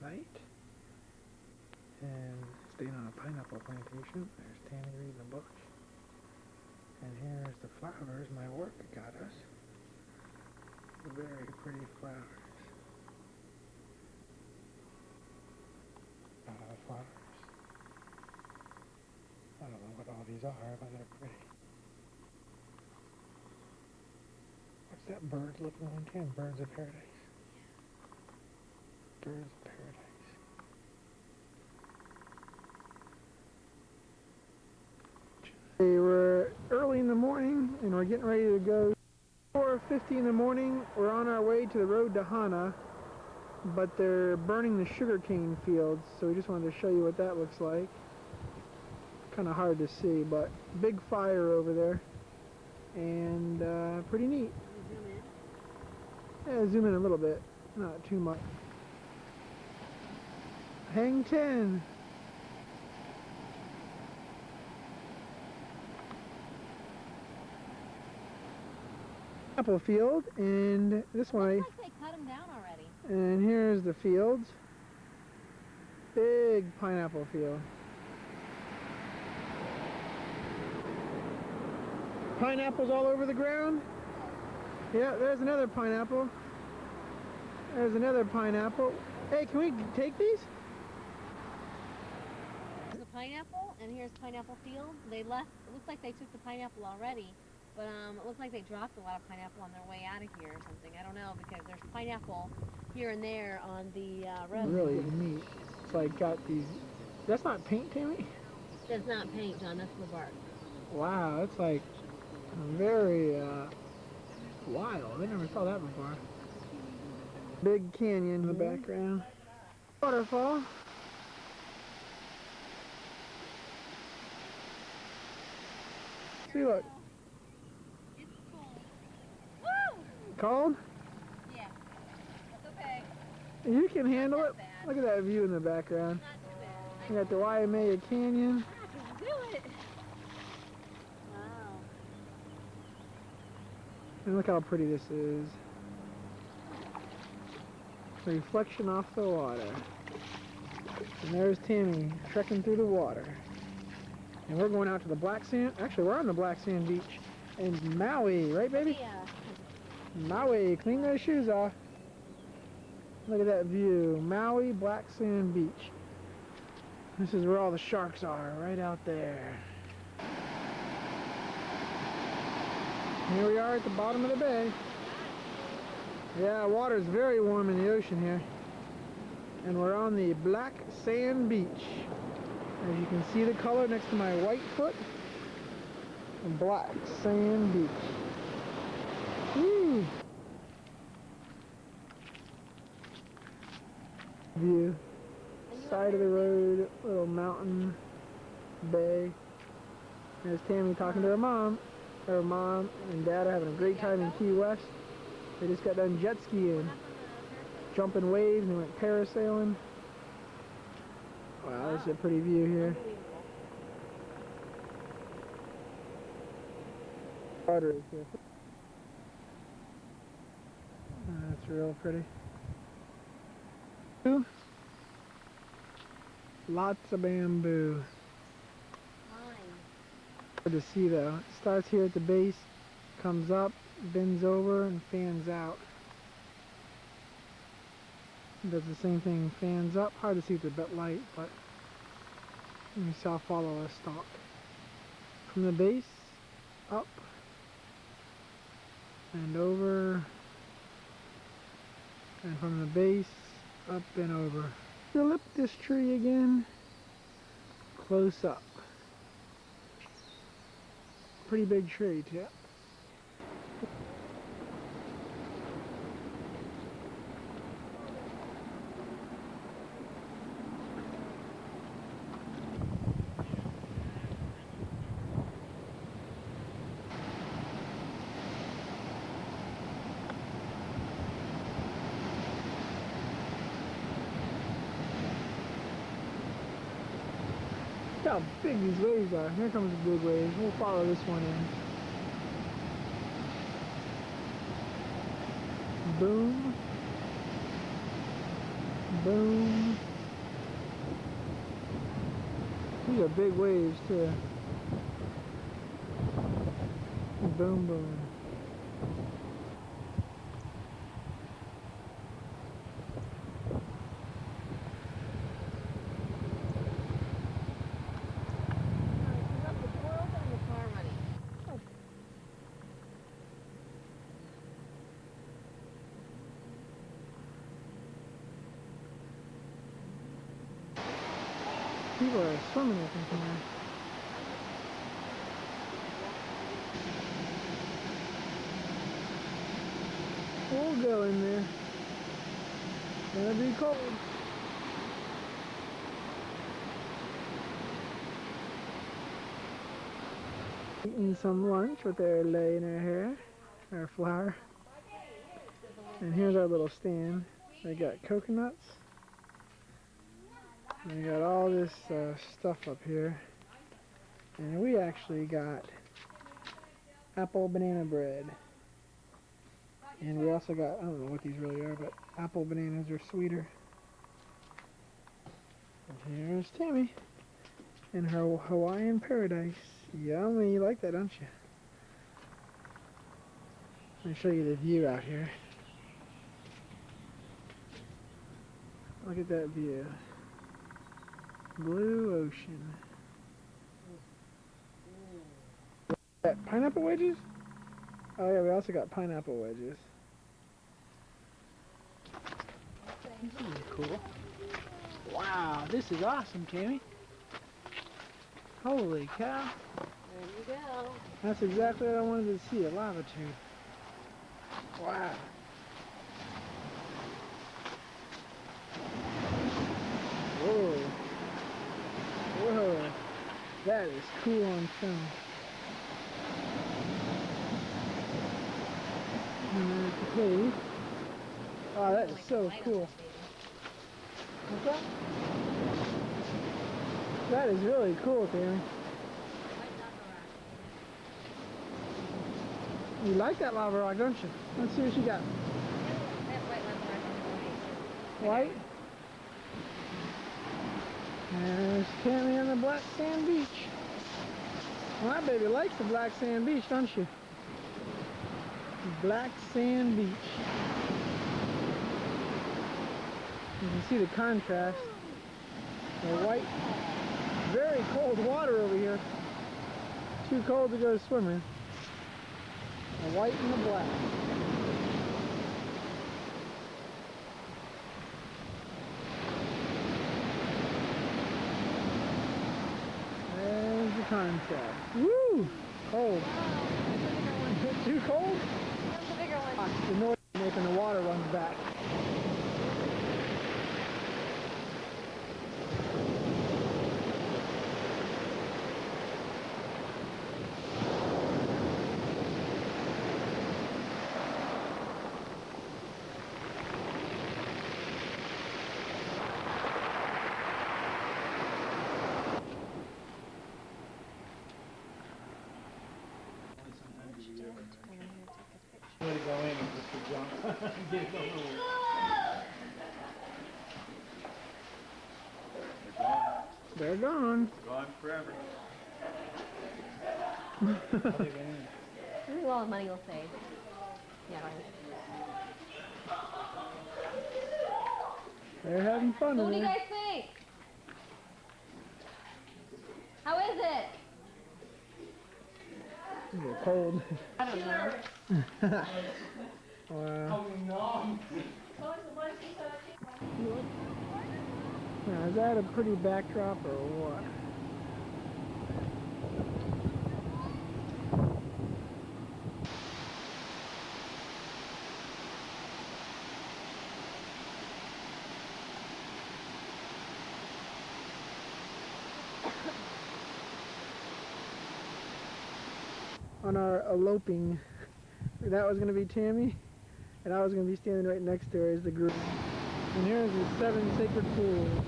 night. And staying on a pineapple plantation. There's Tammy reading a book. And here's the flowers my work got us. Very pretty flowers. Flowers. I don't know what all these are, but they're pretty. What's that bird looking like again? Birds of paradise. Birds of paradise. We're early in the morning and we're getting ready to go. 4:50 in the morning, we're on our way to the road to Hana, but they're burning the sugarcane fields, so we just wanted to show you what that looks like. Kind of hard to see, but big fire over there, and pretty neat. Yeah, zoom in a little bit, not too much. Hang 10. Apple field, and this one. Looks like they cut them down already. And here's the fields. Big pineapple field. Pineapples all over the ground. Yeah, there's another pineapple. There's another pineapple. Hey, can we take these? There's a pineapple, and here's pineapple field. They left. It looks like they took the pineapple already. But it looks like they dropped a lot of pineapple on their way out of here or something. I don't know, because there's pineapple here and there on the road. Really neat. It's like got these... That's not paint, Tammy? That's not paint, John. That's the bark. Wow, that's like very wild. I never saw that before. Big canyon in the background. Waterfall. See, look. Cold? Yeah, that's okay. You can handle it. Look at that view in the background. Not too bad. You got the Waimea Canyon. I can do it. Wow. And look how pretty this is. Reflection off the water. And there's Tammy trekking through the water. And we're going out to the black sand. Actually, we're on the black sand beach in Maui, right, baby? Yeah. Maui, clean those shoes off. Look at that view. Maui, black sand beach. This is where all the sharks are, right out there. Here we are at the bottom of the bay. Yeah, water's very warm in the ocean here. And we're on the black sand beach. As you can see the color next to my white foot. Black sand beach. Woo! View. Side of the road, little mountain, bay. There's Tammy talking to her mom. Her mom and dad are having a great time in Key West. They just got done jet skiing, jumping waves, and they went parasailing. Wow, this is a pretty view here. Water is here. That's real pretty. Lots of bamboo. Hard to see though. It starts here at the base, comes up, bends over, and fans out. Does the same thing, fans up. Hard to see with a bit light, but you see I'll follow a stalk. From the base, up, and over, and from the base, up and over. Eucalyptus tree again, close up. Pretty big tree too. Look how big these waves are. Here comes the big wave. We'll follow this one in. Boom. Boom. These are big waves too. Boom, boom. People are swimming, I think, in there. We'll go in there. Gonna be cold. Eating some lunch with our lei in our hair, our flour. And here's our little stand. They got coconuts. And we got all this stuff up here. And we actually got apple banana bread. And we also got, I don't know what these really are, but apple bananas are sweeter. And here's Tammy in her Hawaiian paradise. Yummy, you like that, don't you? Let me show you the view out here. Look at that view. Blue ocean. Pineapple wedges? Oh yeah, we also got pineapple wedges. This is cool. Wow, this is awesome, Tammy. Holy cow. There you go. That's exactly what I wanted to see, a lava tube. Wow. Whoa. Whoa. That is cool on film. And there's the cave. Oh, that is so cool. What's that? That is really cool, Tammy. You like that lava rock, don't you? Let's see what you got. White? There's Tammy on the black sand beach. Well, that baby likes the black sand beach, don't you? Black sand beach. You can see the contrast. The white, very cold water over here. Too cold to go swimming. The white and the black. There's the contrast. Woo! Cold. Too cold? That's the bigger one. The noise is making the water run back. Way to go in, Mr. John. Get it over with. They're gone. Gone forever. I think a lot of money will save. Yeah, right. They're having fun So in what do you there. guys think? How is it? They're cold. I don't know. Wow. Now, is that a pretty backdrop or what? On our eloping, that was going to be Tammy, and I was going to be standing right next to her as the groom. And here's the 7 sacred pools.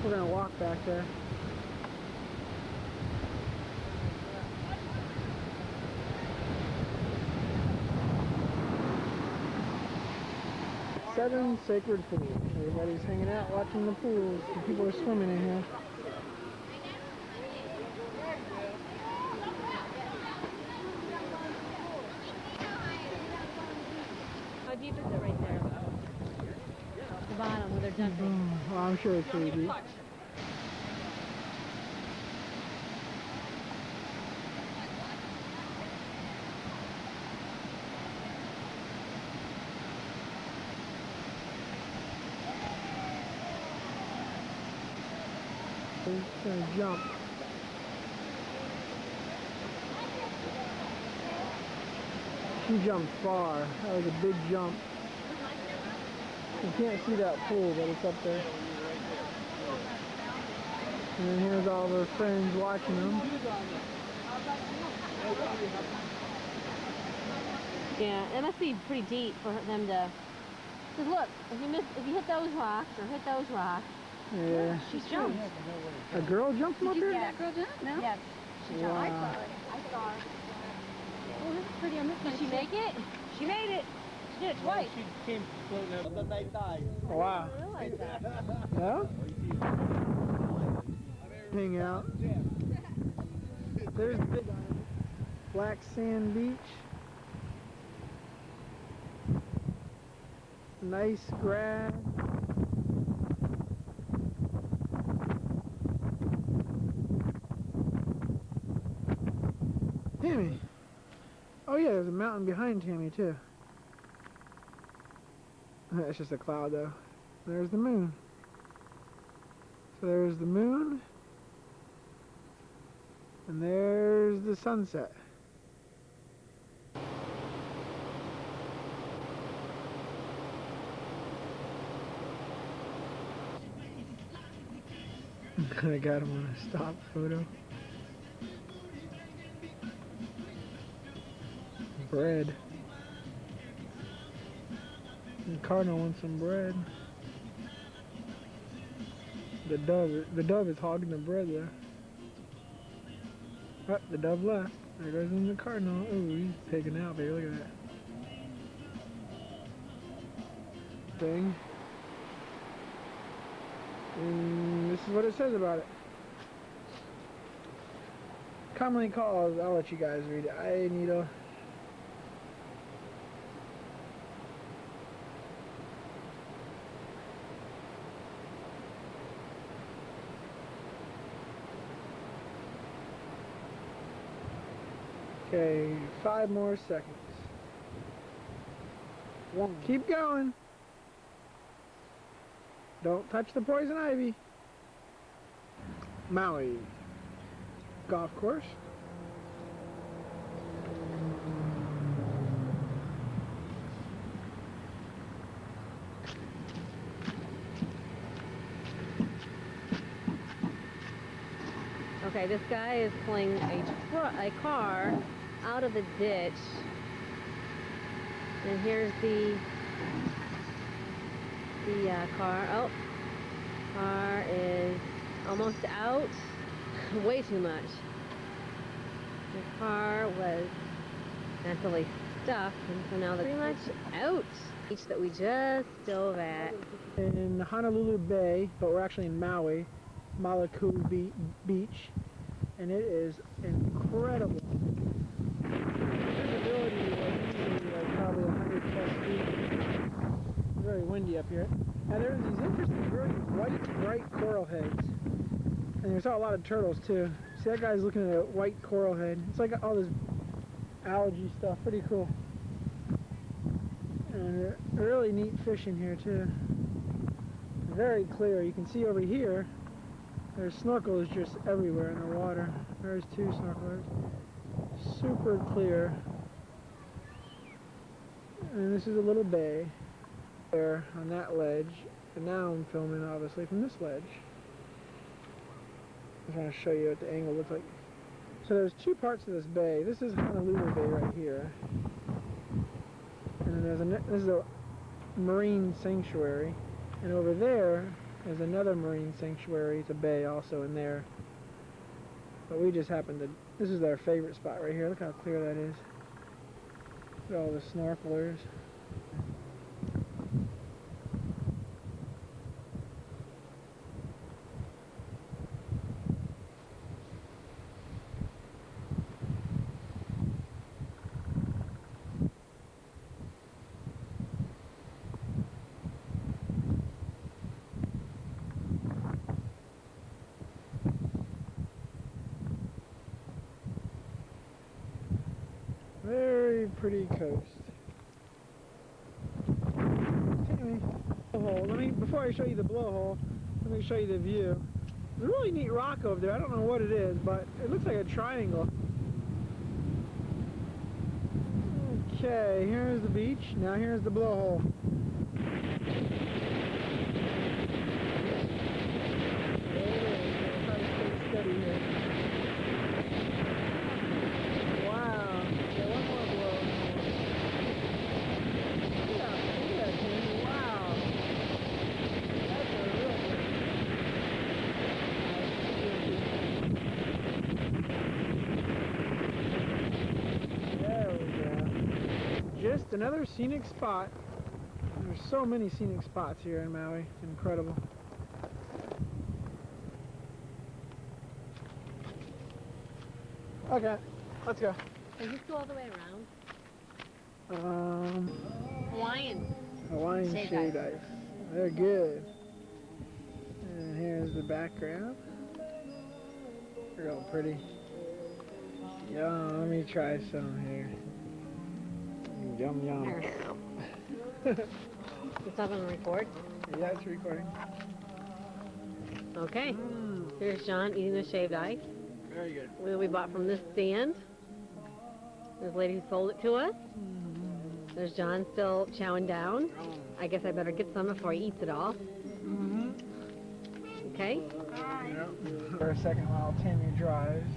We're going to walk back there. 7 sacred pools. Everybody's hanging out watching the pools. And people are swimming in here. How deep is it right there? The bottom where they're jumping. Oh, I'm sure it's pretty deep. He's gonna jump. She jumped far. That was a big jump. You can't see that pool, but it's up there. And then here's all of her friends watching them. Yeah, it must be pretty deep for them to. Cause look, if you hit those rocks or hit those rocks. Yeah. She jumped. A girl jumped from up Did you here? see that girl jump? No. Yes. She jumped. Wow. I saw it. I saw her. Oh, this is pretty on this side. Did she make it? She made it. She did it twice. She came floating up. The night died. Oh, wow. I didn't realize that. No? Hang out. There's Big Black Sand Beach. Nice grass. Tammy. Oh yeah, there's a mountain behind Tammy too. That's just a cloud though. There's the moon. So there's the moon. And there's the sunset. I got him on a stop photo. Bread. The cardinal wants some bread. The dove is hogging the bread there. Oh, the dove left. There goes in the cardinal. Oh, he's taking out, baby. Look at that thing. And this is what it says about it. Commonly called, I'll let you guys read it. I need a... Okay, 5 more seconds. Keep going. Don't touch the poison ivy. Maui golf course. Okay, this guy is pulling a car out of the ditch. And here's the car. Oh, car is almost out. Way too much. The car was mentally stuck, and so now they're pretty much out. Beach that we just dove at. In Honolulu Bay, but we're actually in Maui, Malaku Beach, and it is incredible. Visibility was easily like probably 100 plus feet. It's very windy up here. Now there's these interesting, very white, bright coral heads. And there's a lot of turtles too. See, that guy's looking at a white coral head. It's like all this algae stuff. Pretty cool. And really neat fish in here too. Very clear. You can see over here, there's snorkels just everywhere in the water. There's 2 snorkelers. Super clear. And this is a little bay there on that ledge. And now I'm filming obviously from this ledge. I just want to show you what the angle looks like. So there's 2 parts of this bay. This is Honolulu Bay right here. And then this is a marine sanctuary. And over there is another marine sanctuary. It's a bay also in there. But we just happened to, this is our favorite spot right here. Look how clear that is. Look at all the snorkelers. pretty coast. Anyway, blowhole. Before I show you the blowhole, let me show you the view. There's a really neat rock over there. I don't know what it is, but it looks like a triangle. Okay, here's the beach. Now here's the blowhole. Steady here. Wow. Okay, one more blow. Yeah, Kenny. Wow. That's a real good. There we go. Just another scenic spot. There's so many scenic spots here in Maui. It's incredible. Okay, let's go. Does this go all the way around? Hawaiian Shaved ice. They're good. And here's the background. Real pretty. Yum, let me try some here. Yum, yum. It's not going to record? Yeah, it's recording. Okay. Here's John eating the shaved ice. Very good. We bought from this stand. There's a lady who sold it to us. There's John still chowing down. I guess I better get some before he eats it all. Okay? Yep. For a second while Tammy drives.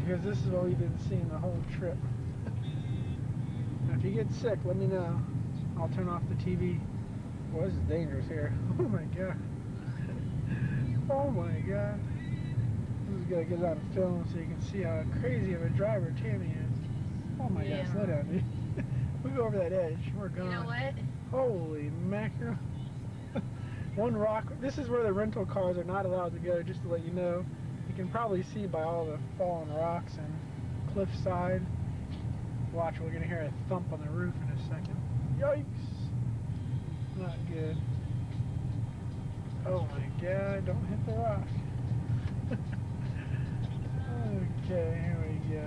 Because this is what we've been seeing the whole trip. Now, if you get sick, let me know. I'll turn off the TV. Boy, this is dangerous here. Oh my god. Oh my god. This is gonna get on film so you can see how crazy of a driver Tammy is. Oh my god, slow down, dude. We go over that edge, we're gone. You know what? Holy mackerel. One rock. This is where the rental cars are not allowed to go, just to let you know. You can probably see by all the fallen rocks and cliffside. Watch, we're gonna hear a thump on the roof in a second. Yikes! Not good. Oh my god, don't hit the rock. Okay, here we go.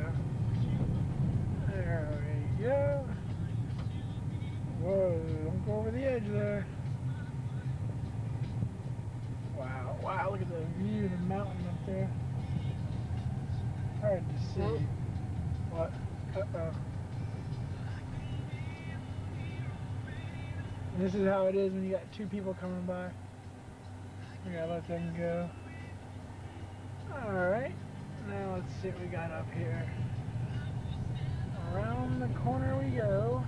There we go. Whoa, don't go over the edge there. Wow, wow, look at the view of the mountain up there. Hard to see. Nope. What? Uh-oh. This is how it is when you got two people coming by. We gotta let them go. Alright, now let's see what we got up here. Around the corner we go.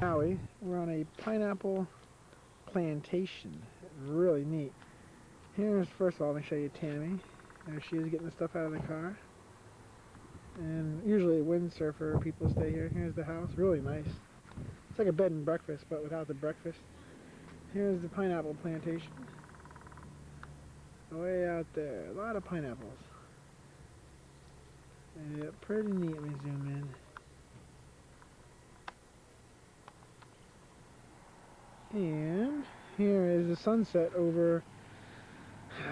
Maui, we're on a pineapple plantation. Really neat. Here's, first of all, let me show you Tammy. There she is getting the stuff out of the car. And usually windsurfer people stay here. Here's the house, really nice. It's like a bed and breakfast, but without the breakfast. Here's the pineapple plantation. Way out there, a lot of pineapples. Yeah, pretty neat. Let me zoom in. And here is the sunset over,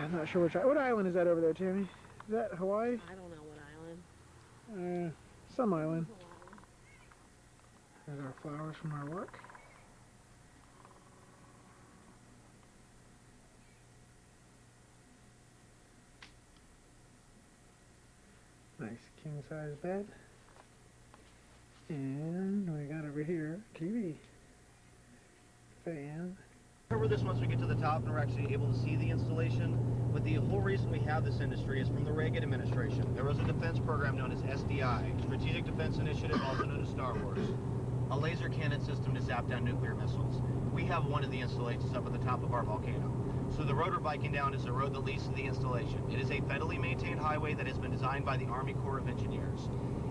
I'm not sure which island. What island is that over there, Tammy? Is that Hawaii? I don't know what island. Some island. There's our flowers from our work. Nice king-size bed. And we got over here TV. Fan. Cover this once we get to the top and we're actually able to see the installation. But the whole reason we have this industry is from the Reagan administration. There was a defense program known as SDI, Strategic Defense Initiative, also known as Star Wars. A laser cannon system to zap down nuclear missiles. We have one of the installations up at the top of our volcano. So the road we're biking down is the road that leads to the installation. It is a federally maintained highway that has been designed by the Army Corps of Engineers.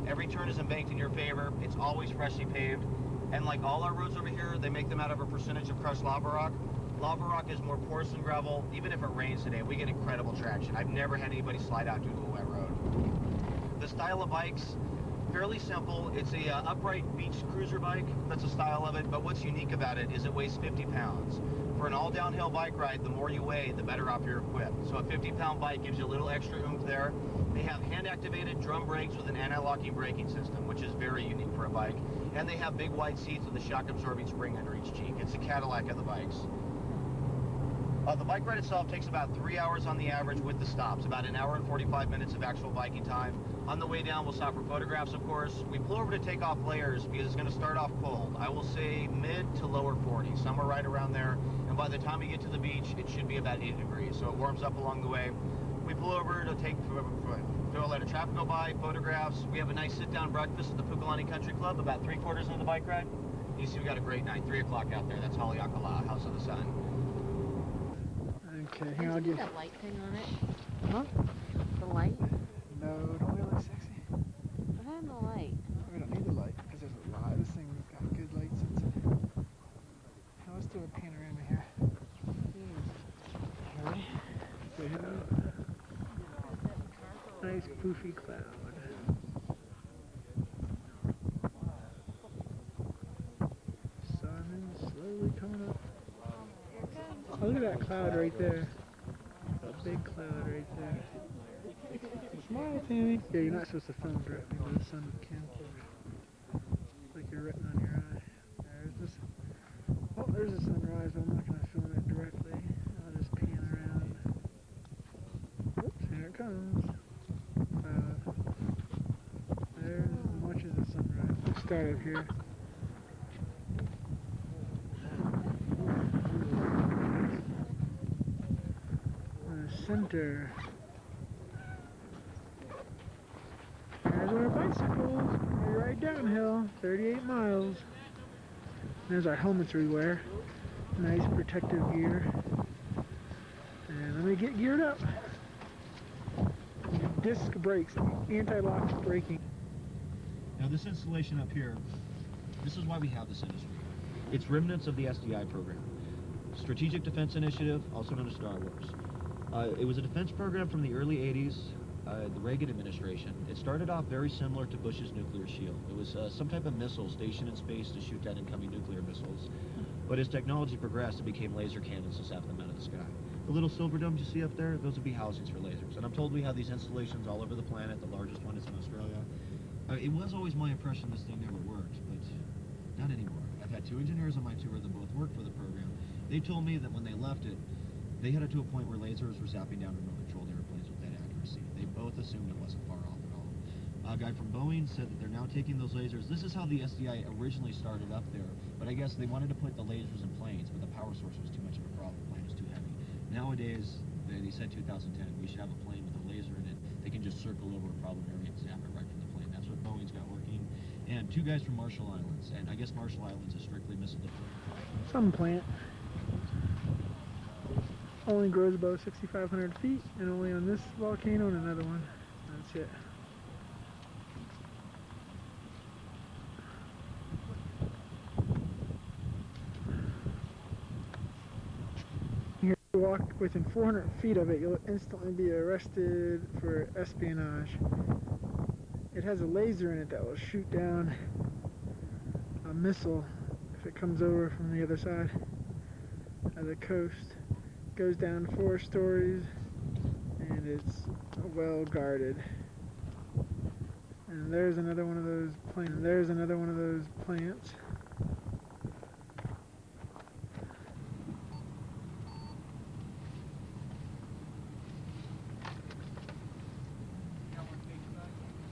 Every turn is embanked in your favor. It's always freshly paved. And like all our roads over here, they make them out of a percentage of crushed lava rock. Lava rock is more porous than gravel. Even if it rains today, we get incredible traction. I've never had anybody slide out due to a wet road. The style of bikes, fairly simple. It's a upright beach cruiser bike. That's the style of it. But what's unique about it is it weighs 50 pounds. For an all downhill bike ride, the more you weigh, the better off you're equipped. So a 50-pound bike gives you a little extra oomph there. They have hand-activated drum brakes with an anti-locking braking system, which is very unique for a bike. And they have big wide seats with a shock-absorbing spring under each cheek. It's a Cadillac of the bikes. The bike ride itself takes about 3 hours on the average with the stops, about an hour and 45 minutes of actual biking time. On the way down, we'll stop for photographs, of course. We pull over to take off layers because it's going to start off cold. I will say mid to lower 40s, somewhere right around there. And by the time we get to the beach, it should be about 80 degrees, so it warms up along the way. We pull over to let a traffic go by, photographs. We have a nice sit-down breakfast at the Pukalani Country Club, about 3/4 into the bike ride. You see we got a great night, 3 o'clock out there. That's Haleakala, House of the Sun. Okay, here I'll give. that light thing on it. Huh? The light? No, don't we look sexy? What happened to the light? We don't need the light because there's a lot. This thing's got good light sensor. Now let's do a panorama here. Ready? Say hello. Nice poofy cloud. Sun is slowly coming up. Oh, look at that cloud right there. A big cloud right there. Smile, Tammy. Yeah, you're not supposed to film directly into the sun with camera. Like you're written on your eye. There's this. Oh, there's a sunrise, but I'm not going to film it directly. I'll just pan around. Oops, here it comes. There's as much as the sunrise. Let's start up here. Center. There's our bicycles. We ride downhill, 38 miles. There's our helmets we wear. Nice protective gear. And let me get geared up. Disc brakes, anti-lock braking. Now this installation up here, this is why we have this industry. It's remnants of the SDI program. Strategic Defense Initiative, also known as Star Wars. It was a defense program from the early 80s, the Reagan administration. It started off very similar to Bush's nuclear shield. It was some type of missile stationed in space to shoot down incoming nuclear missiles. But as technology progressed, it became laser cannons to zap them out of the sky. The little silver domes you see up there, those would be housings for lasers. And I'm told we have these installations all over the planet. The largest one is in Australia. It was always my impression this thing never worked, but not anymore. I've had 2 engineers on my tour that both worked for the program. They told me that when they left it, they had it to a point where lasers were zapping down remote-controlled airplanes with that accuracy. They both assumed it wasn't far off at all. A guy from Boeing said that they're now taking those lasers. This is how the SDI originally started up there, but I guess they wanted to put the lasers in planes, but the power source was too much of a problem. The plane was too heavy. Nowadays, they said 2010, we should have a plane with a laser in it. They can just circle over a problem area and zap it right from the plane. That's what Boeing's got working. And 2 guys from Marshall Islands, and I guess Marshall Islands is strictly missile defense. Some plant. Only grows above 6,500 feet, and only on this volcano and another one. That's it. Here, you walk within 400 feet of it, you'll instantly be arrested for espionage. It has a laser in it that will shoot down a missile if it comes over from the other side of the coast. Goes down 4 stories, and it's well guarded. And there's another one of those plants. There's another one of those plants.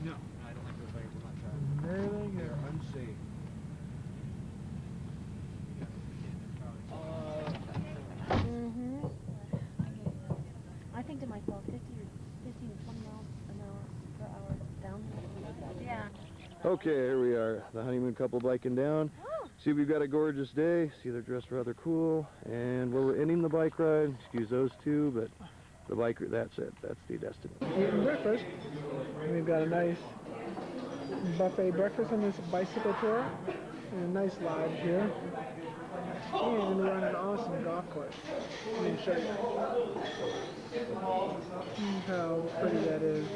No, I don't like those bikes. I'm not trying. And there they go. They're unsafe. I think to myself, 15 to 20 miles an hour per hour downhill. Yeah. Okay, here we are, the honeymoon couple biking down. Oh. See, we've got a gorgeous day. See, they're dressed rather cool. And where we're ending the bike ride, excuse those two, but the bike, that's it. That's the destination. Eating breakfast. We've got a nice buffet breakfast on this bicycle tour. And a nice lodge here. And we're on an awesome golf course. Let me show you. See how pretty that is.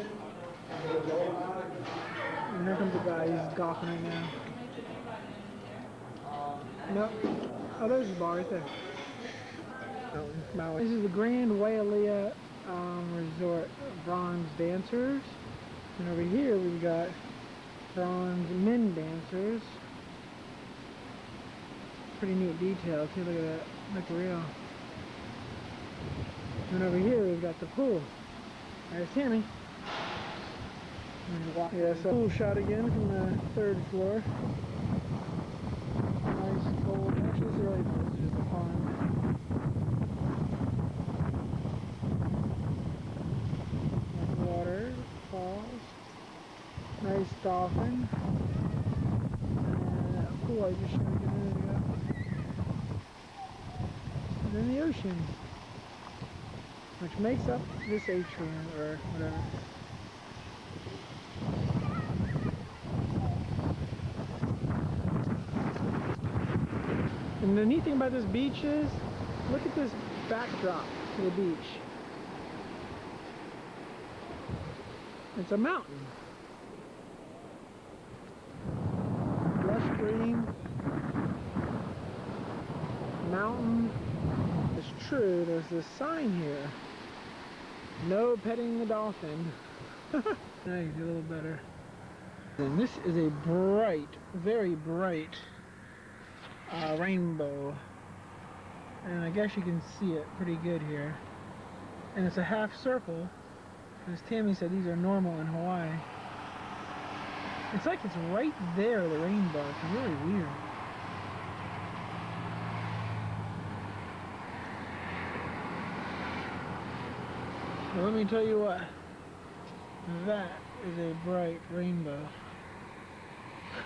And there comes the guy, he's golfing right now. Nope. Oh, there's the bar right there. This is the Grand Wailea Resort Bronze Dancers. And over here we've got bronze men dancers. Pretty neat details. Here, look at that. Look real. And over here we've got the pool. There's Tammy. Yeah, so pool shot again from the 3rd floor. Nice cold. Actually, this is really nice. This is just a pond. Nice water, falls. Nice dolphin. And that pool I just showed you a minute ago. And then the ocean, which makes up this atrium or whatever. And the neat thing about this beach is, look at this backdrop to the beach. It's a mountain. Lush green. Mountain. It's true, there's this sign here. No petting the dolphin. Now you do a little better. And this is a bright, very bright rainbow. And I guess you can see it pretty good here. And it's a half circle. As Tammy said, these are normal in Hawaii. It's like it's right there, the rainbow. It's really weird. Well, let me tell you what. That is a bright rainbow.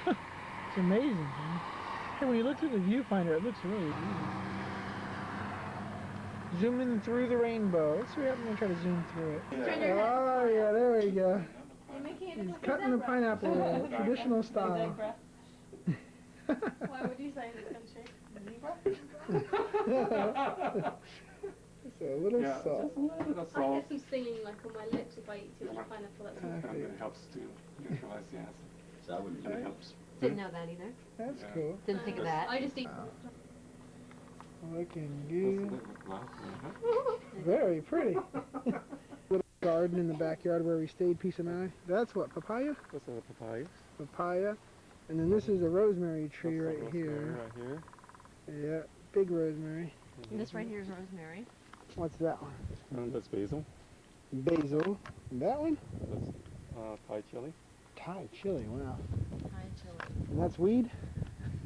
It's amazing, man. Hey, when you look through the viewfinder, it looks really beautiful. Zooming through the rainbow. Let's see what happens when I try to zoom through it. Oh, yeah, there we go. He's cutting the pineapple in traditional style. Why would you say this country? It's a little Yeah, soft. just a little bit of I salt. get some stinging like on my lips if I eat too much pineapple. That's all. And it helps to neutralize the acid. So that would It helps. Didn't know that either. That's Yeah. cool. Didn't think of that. I just eat. Looking Just a good. little glass. Very pretty. Little garden in the backyard where we stayed, peace of mind. That's what, papaya? That's a papaya. Papaya. And then this is a rosemary tree That's right rosemary here. Right here. Yeah, big rosemary. And this right here is rosemary. What's that one? And that's basil. Basil. And that one? That's Thai chili. Thai chili, wow. Thai chili. And that's weed?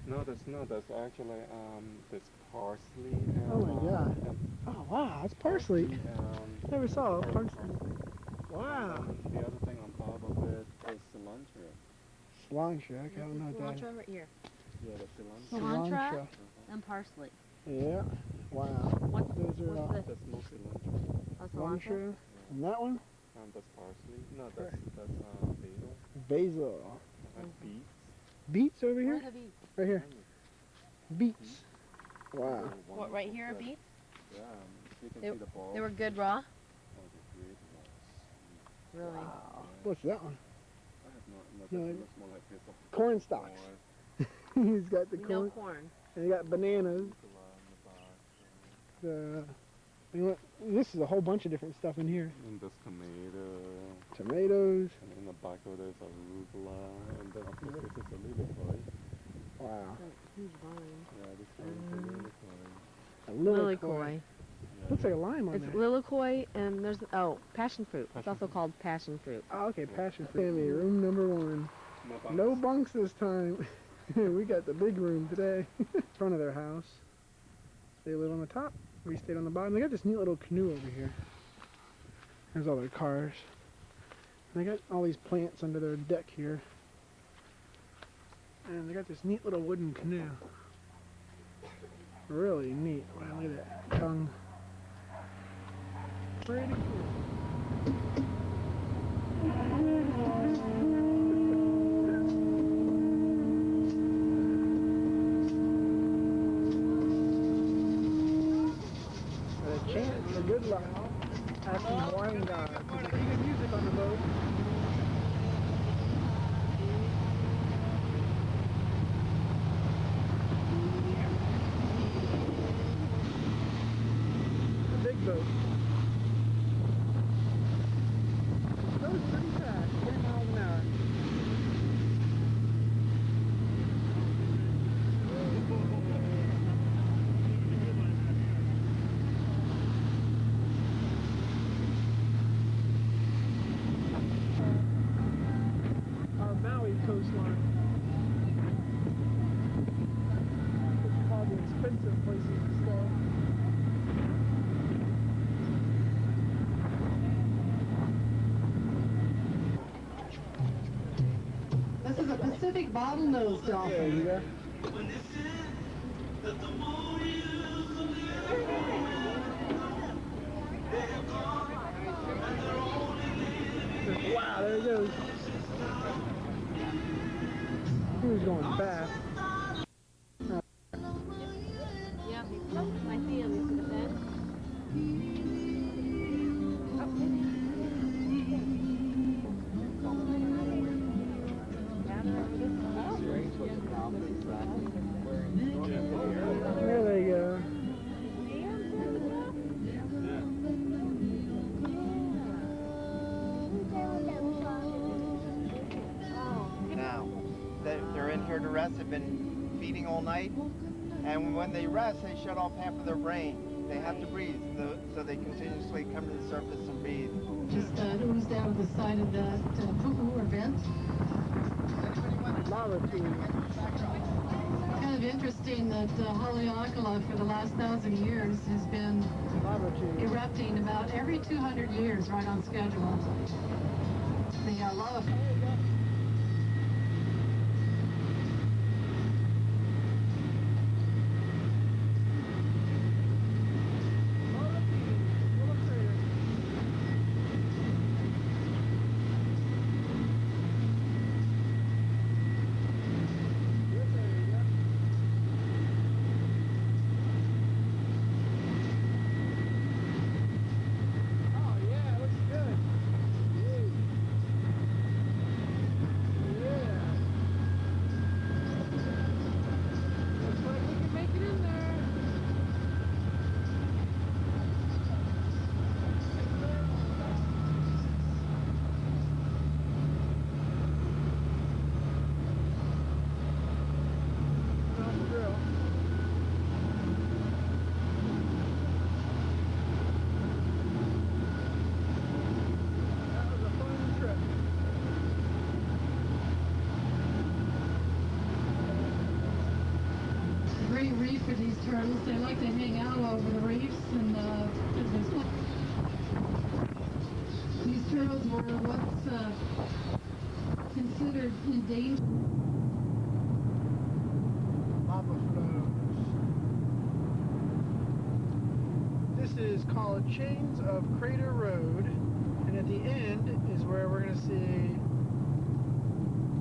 No, that's not. That's actually this parsley. And, Oh my god. and Oh wow, that's parsley. and Never saw a parsley. Wow. the other thing on top of it is cilantro. Cilantro, okay, I don't know what that is. Cilantro right here. Yeah, the cilantro. Cilantro and parsley. Yeah. Wow. What, Those are what's That's no cilantro. the cilantro? cilantro. And that one? And that's parsley. No, that's basil. Basil. And beets. Beets over Where here? are the beets? Right here. Beets. Wow. What, right here are beets? Yeah, you can They- see the ball. They were good raw? Oh, they're great ones. Really? Wow. What's that one? I have not. No, No, it- looks more like piece of Corn stalks. He's got the No corn. corn. And he got bananas. You know what? This is a whole bunch of different stuff in here. And there's tomato. Tomatoes. And in the back of there's arugula. And then of course this is a lilikoi. Wow. Huge vine. Yeah, this one is a lilikoi. A Lilikoi. Yeah. Looks like a lime on It's there. lilikoi and there's, oh, passion fruit. It's Passion also fruit. called passion fruit. Oh, okay, passion fruit. Family, room number 1. bunks. No bunks this time. We got the big room today. Front of their house. They live on the top. We stayed on the bottom. They got this neat little canoe over here. There's all their cars. And they got all these plants under their deck here. And they got this neat little wooden canoe. Really neat. Wow, look at that tongue. Pretty cool. A chant for good luck. Asking Hawaiian God. There's pretty good music on the boat. a big bottlenose dolphin. There you go. Wow, there he goes. He was going fast. Yeah, I see him. You see the fin? There they go. Now, they're in here to rest. They've been feeding all night, and when they rest, they shut off half of their brain. They have to breathe, so they continuously come to the surface and breathe. Just oozed out of the side of that poo-poo or vent. Lava tube. Kind of interesting that Haleakala for the last 1,000 years has been Lava tube. erupting about every 200 years, right on schedule. The lava. Great reef for these turtles. They like to hang out over the reefs, and these turtles were what's considered endangered. Lava flows. This is called Chains of Crater Road, and at the end is where we're going to see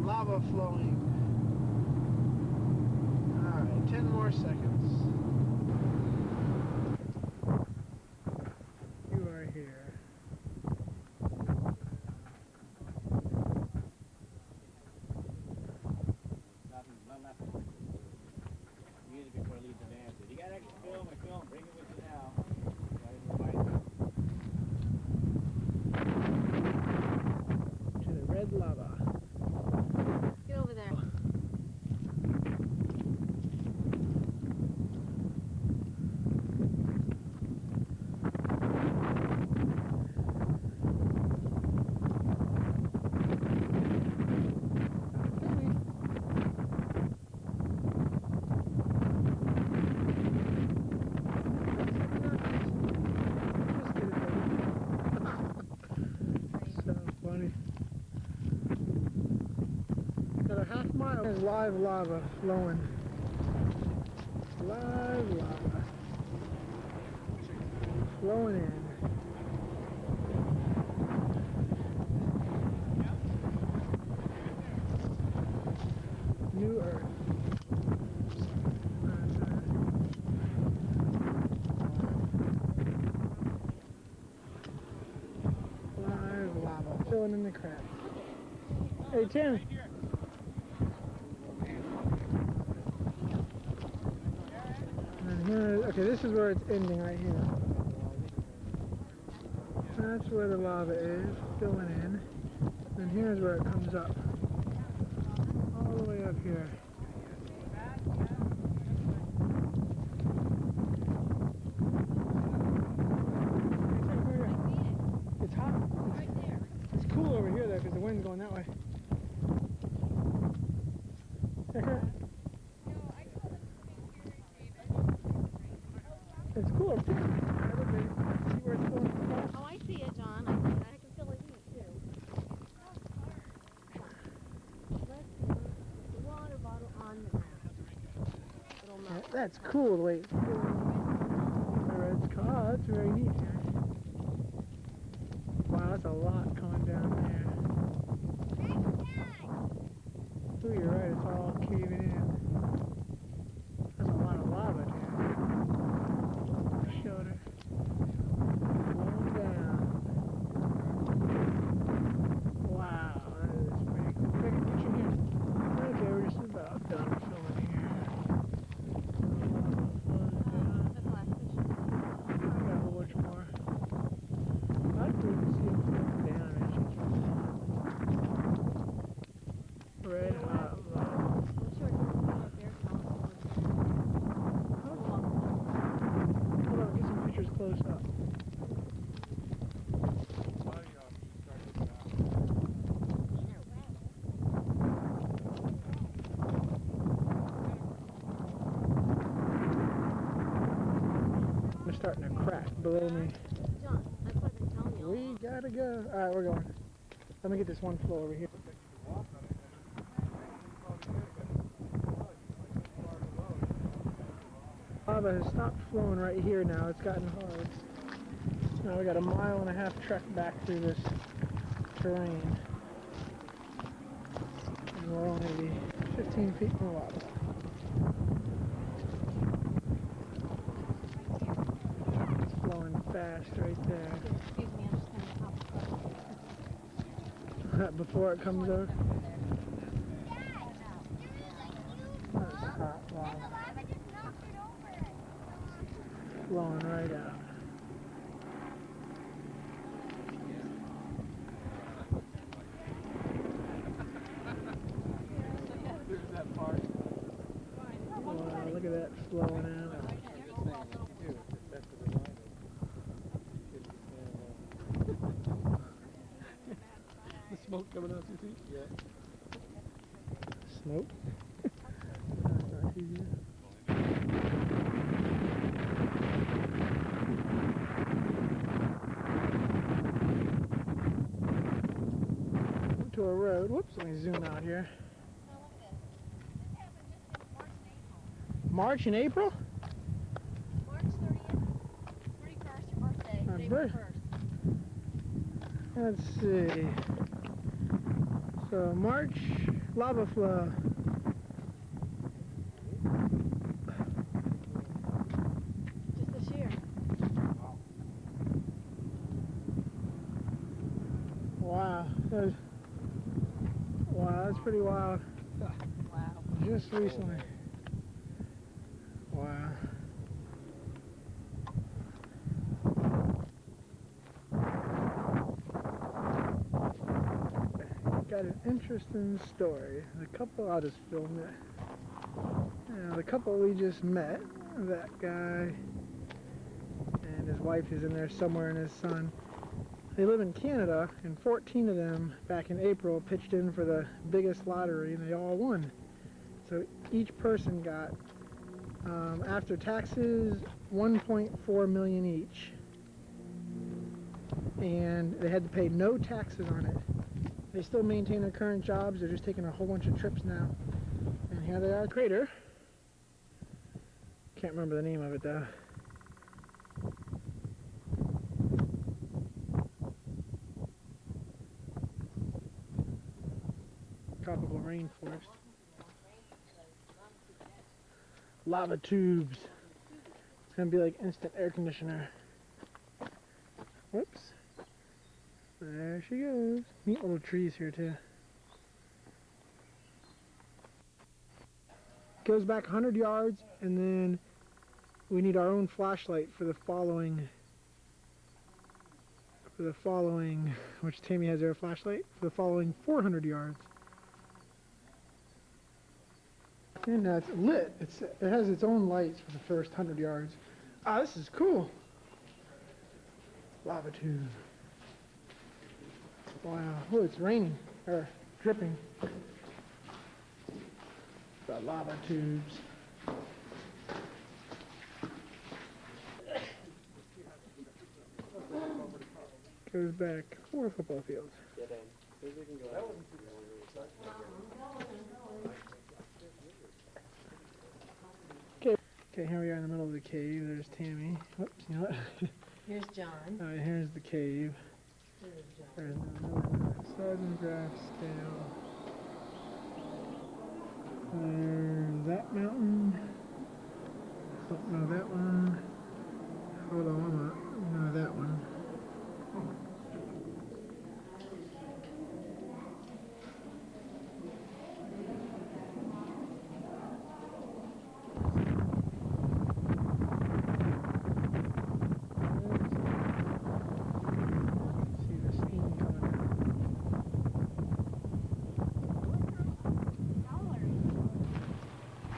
lava flowing. 10 more seconds. You are here. Music before I leave the dance. If you got extra film or film, bring it with you now. To the red lava. Get over there. So funny. Got a half mile. There's live lava flowing. Live lava. Flowing in. New Earth. Live lava filling in the cracks. Hey Tim. And here, okay, this is where it's ending right here. That's where the lava is, filling in. And here's where it comes up. All the way up here. It's hot. It's cool over here though because the wind's going that way. It's cool up there. See where it's going across? Oh, I see it, John. I can feel it too. That's cool the way it's caught. Oh, that's very neat. Wow, that's a lot coming down there. Oh, you're right, it's all caving in. That's a lot of lava, dude. Shoulder. Flowing down. Wow, that is pretty cool. Take a picture here. Okay, we're just about done filming here. I got a whole bunch more. I'd like to see it flowing down as you keep going. Red hot lava. Hold on, get some pictures close up. It's starting to crack below me. We gotta go. Alright, we're going. Let me get this one flow over here. Lava has stopped flowing right here now. It's gotten hard. Now we got a 1.5 trek back through this terrain. And we're only 15 feet from the lava. It's flowing fast right there. Excuse me, I'm just going to Before it comes over. That's hot lava. Flowing right out. Wow, look at that flowing out. The smoke coming out your feet? Yeah. Smoke? That's not too good. To a road. Whoops, let me zoom out here. March and April? March 30th, 31st, your birthday, April 1st. Let's see. So, March, lava flow. Just this year. Wow. Wow, that's pretty wild. Wow. Just recently. Wow. Got an interesting story. The couple, I'll just film it. The couple we just met, that guy and his wife is in there somewhere, and his son. They live in Canada, and 14 of them back in April pitched in for the biggest lottery, and they all won. So each person got, after taxes, $1.4 million each, and they had to pay no taxes on it. They still maintain their current jobs. They're just taking a whole bunch of trips now, and here they are. Crater. Can't remember the name of it though. Tropical rainforest. Lava tubes. It's gonna be like instant air conditioner. Whoops. There she goes. Neat little trees here too. Goes back 100 yards, and then we need our own flashlight for the following. Which Tammy has her flashlight for the following 400 yards. And it's lit. It has its own lights for the first 100 yards. Ah, this is cool. Lava tube. Wow. Oh, it's raining. Or dripping. The lava tubes. Goes back 4 football fields. Okay. Okay, here we are in the middle of the cave. There's Tammy. Whoops, you know what? Here's John. Alright, here's the cave. Here's John. There's another seismograph scale. There's that mountain. Oh, no, that one. Hold on, no, that one. See the steam coming out.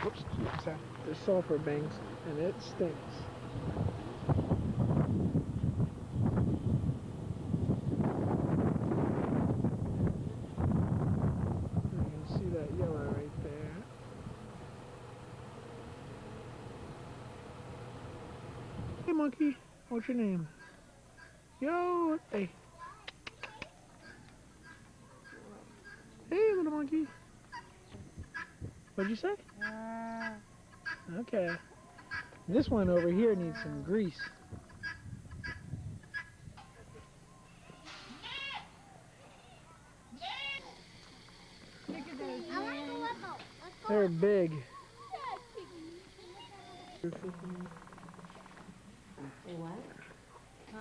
Whoops, sorry. There's sulfur banks, and it stinks. You can see that yellow right there. Hey monkey, what's your name? Yo, hey. Hey little monkey. What'd you say? Okay. This one over here needs some grease. They're big. Say what?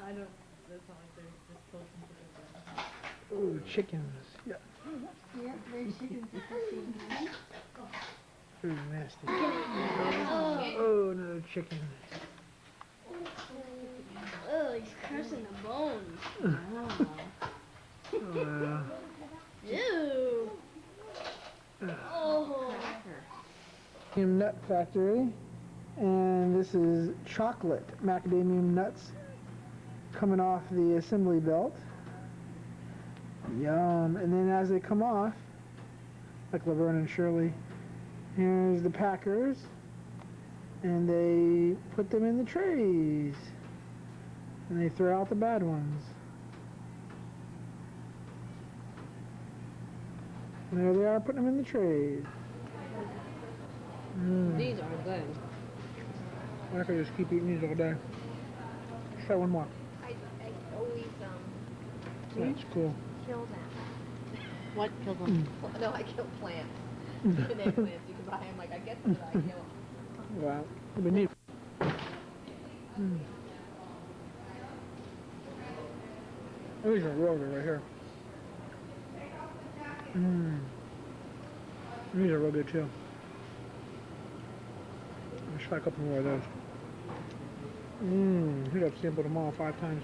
I don't. That's not like they're just close. Ooh, chickens. Yeah. Yeah, they're chickens. Ooh, nasty. Oh, another chicken. Oh, he's crushing the bones. Oh, Ew. Oh. Nut factory, and this is chocolate macadamia nuts coming off the assembly belt. Yum! And then as they come off, like Laverne and Shirley, here's the packers, and they put them in the trays, and they throw out the bad ones. And there they are, putting them in the trays. These are good. What if I just keep eating these all day? Try one more. I always That's cool. kill them. What killed them? No, I kill plants. Eggplants you can buy them. Like I get them, but I kill them. Wow. It'd be neat. These are real good right here. These are real good too. Let's try a couple more of those. He'd have sampled them all 5 times.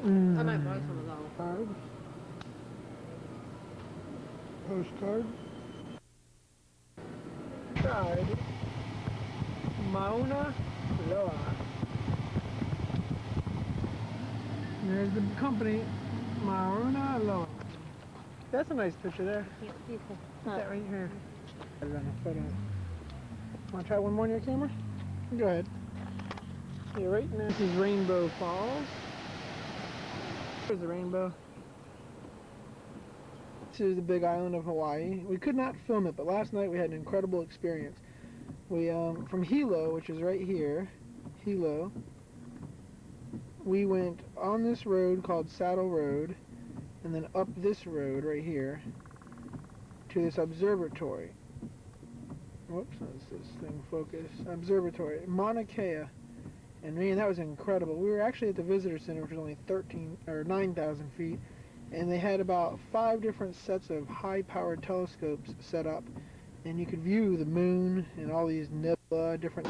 I might buy some of those. Card. Postcard. Tried. Mauna Loa. There's the company, Mauna Loa. That's a nice picture there. Put that right here. On a photo. Want to try one more on your camera? Go ahead. Yeah, right now this is Rainbow Falls. There's the rainbow. This is the big island of Hawaii. We could not film it, but last night we had an incredible experience. We, from Hilo, which is right here, Hilo, we went on this road called Saddle Road, and then up this road right here to this observatory. Whoops, let's this thing focus. Observatory, Mauna Kea. And man, that was incredible. We were actually at the visitor center, which was only 9,000 feet, and they had about 5 different sets of high-powered telescopes set up, and you could view the moon and all these nebula, different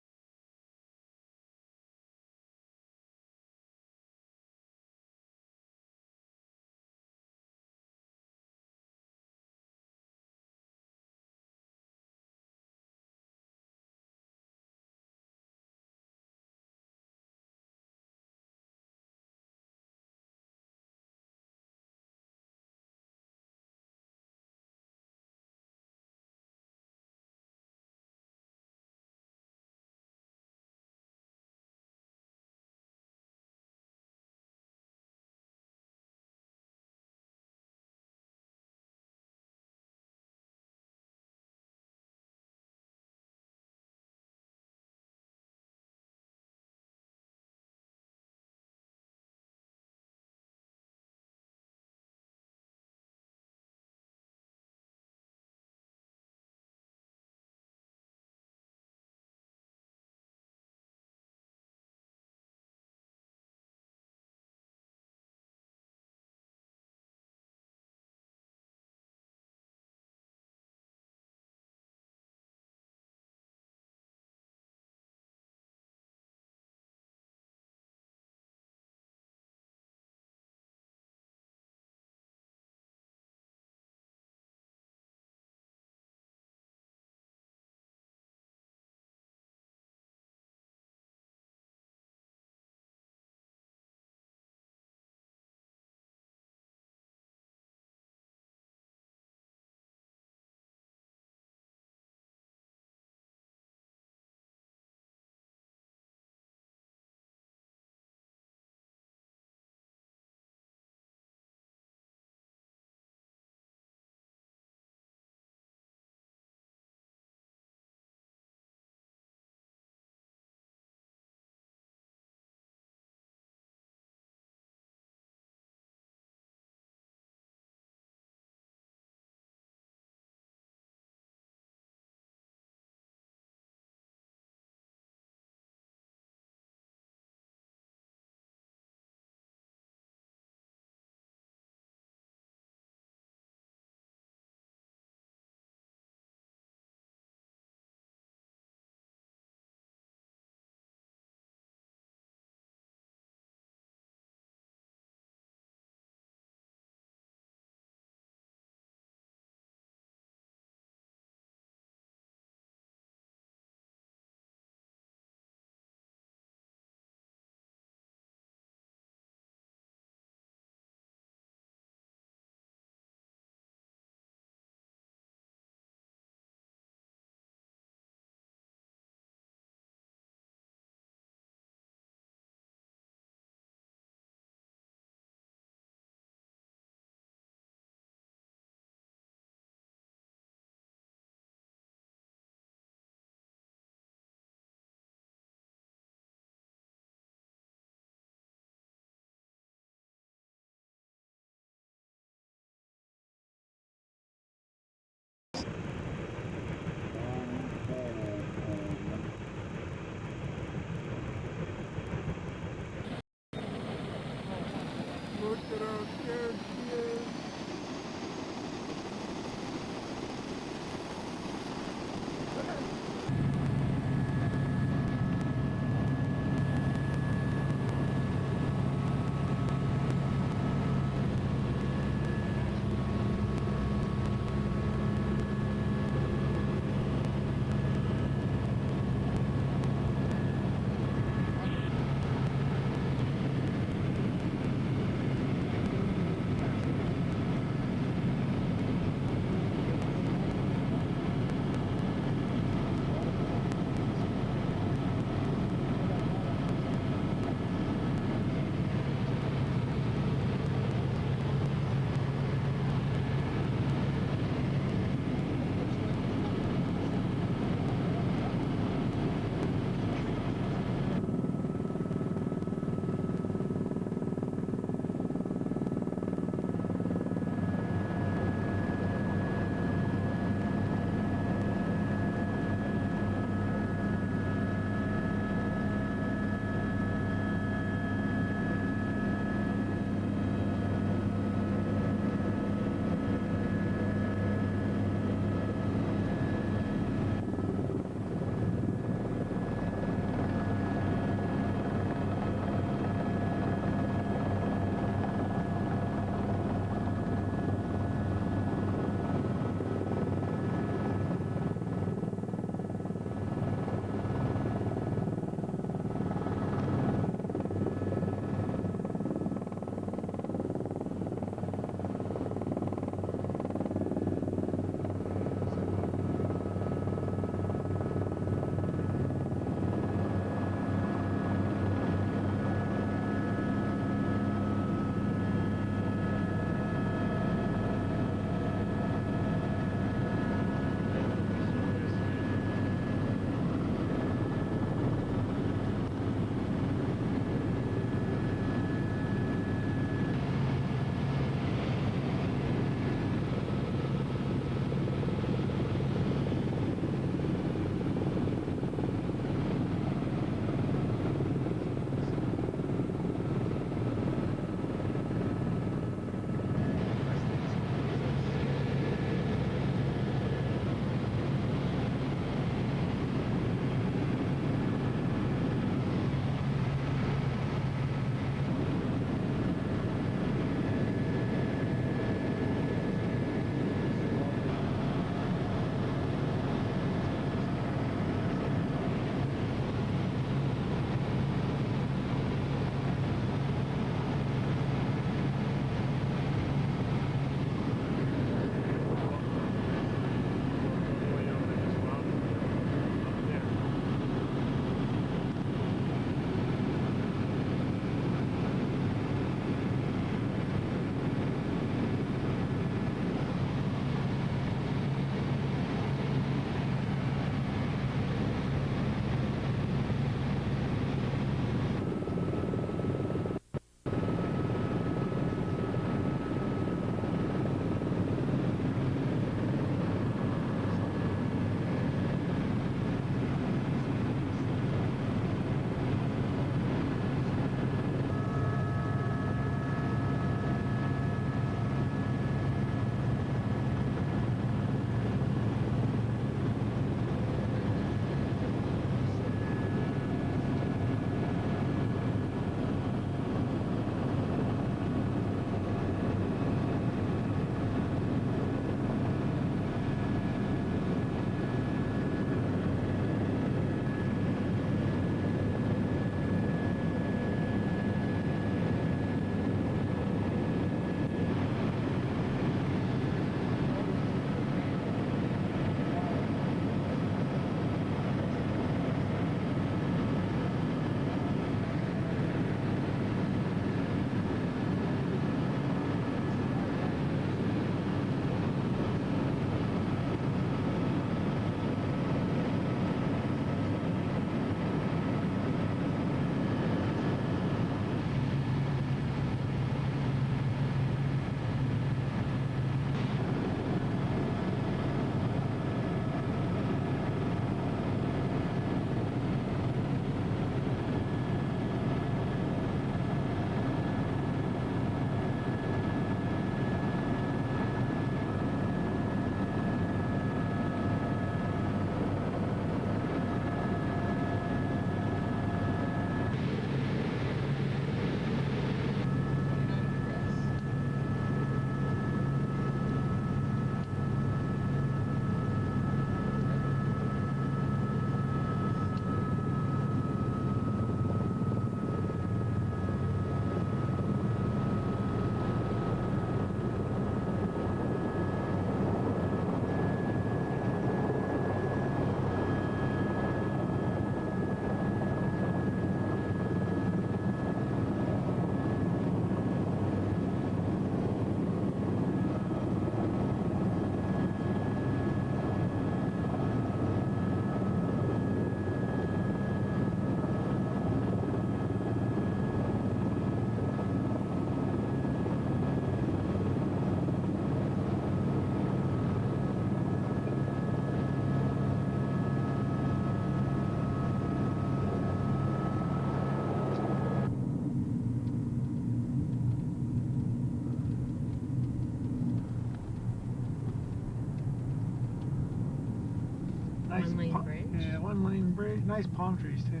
Nice one-lane bridge. Yeah, one-lane bridge. Nice palm trees too.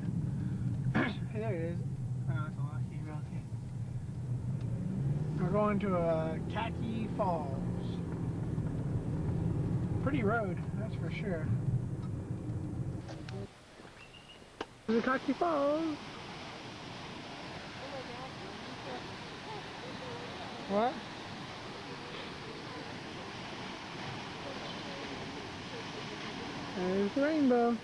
Hey, there it is. Oh, that's a lucky monkey. We're going to Khaki Falls. Pretty road, that's for sure. There's the Khaki Falls. What? There's the rainbow.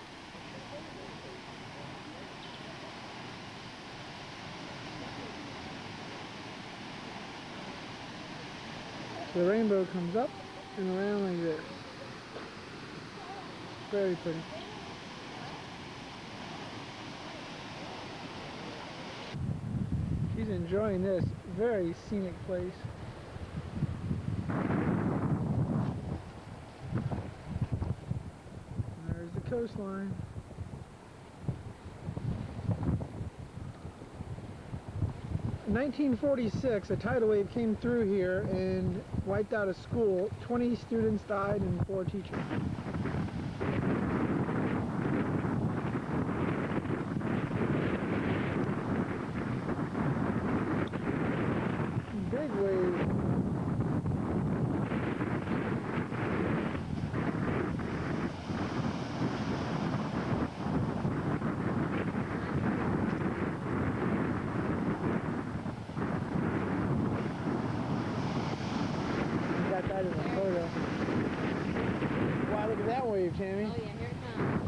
So the rainbow comes up and around like this. Very pretty. She's enjoying this very scenic place. And there's the coastline. In 1946, a tidal wave came through here and wiped out a school. 20 students died and 4 teachers. Big wave. Got that in the photo. Wow, look at that wave, Tammy. Oh yeah, here it comes.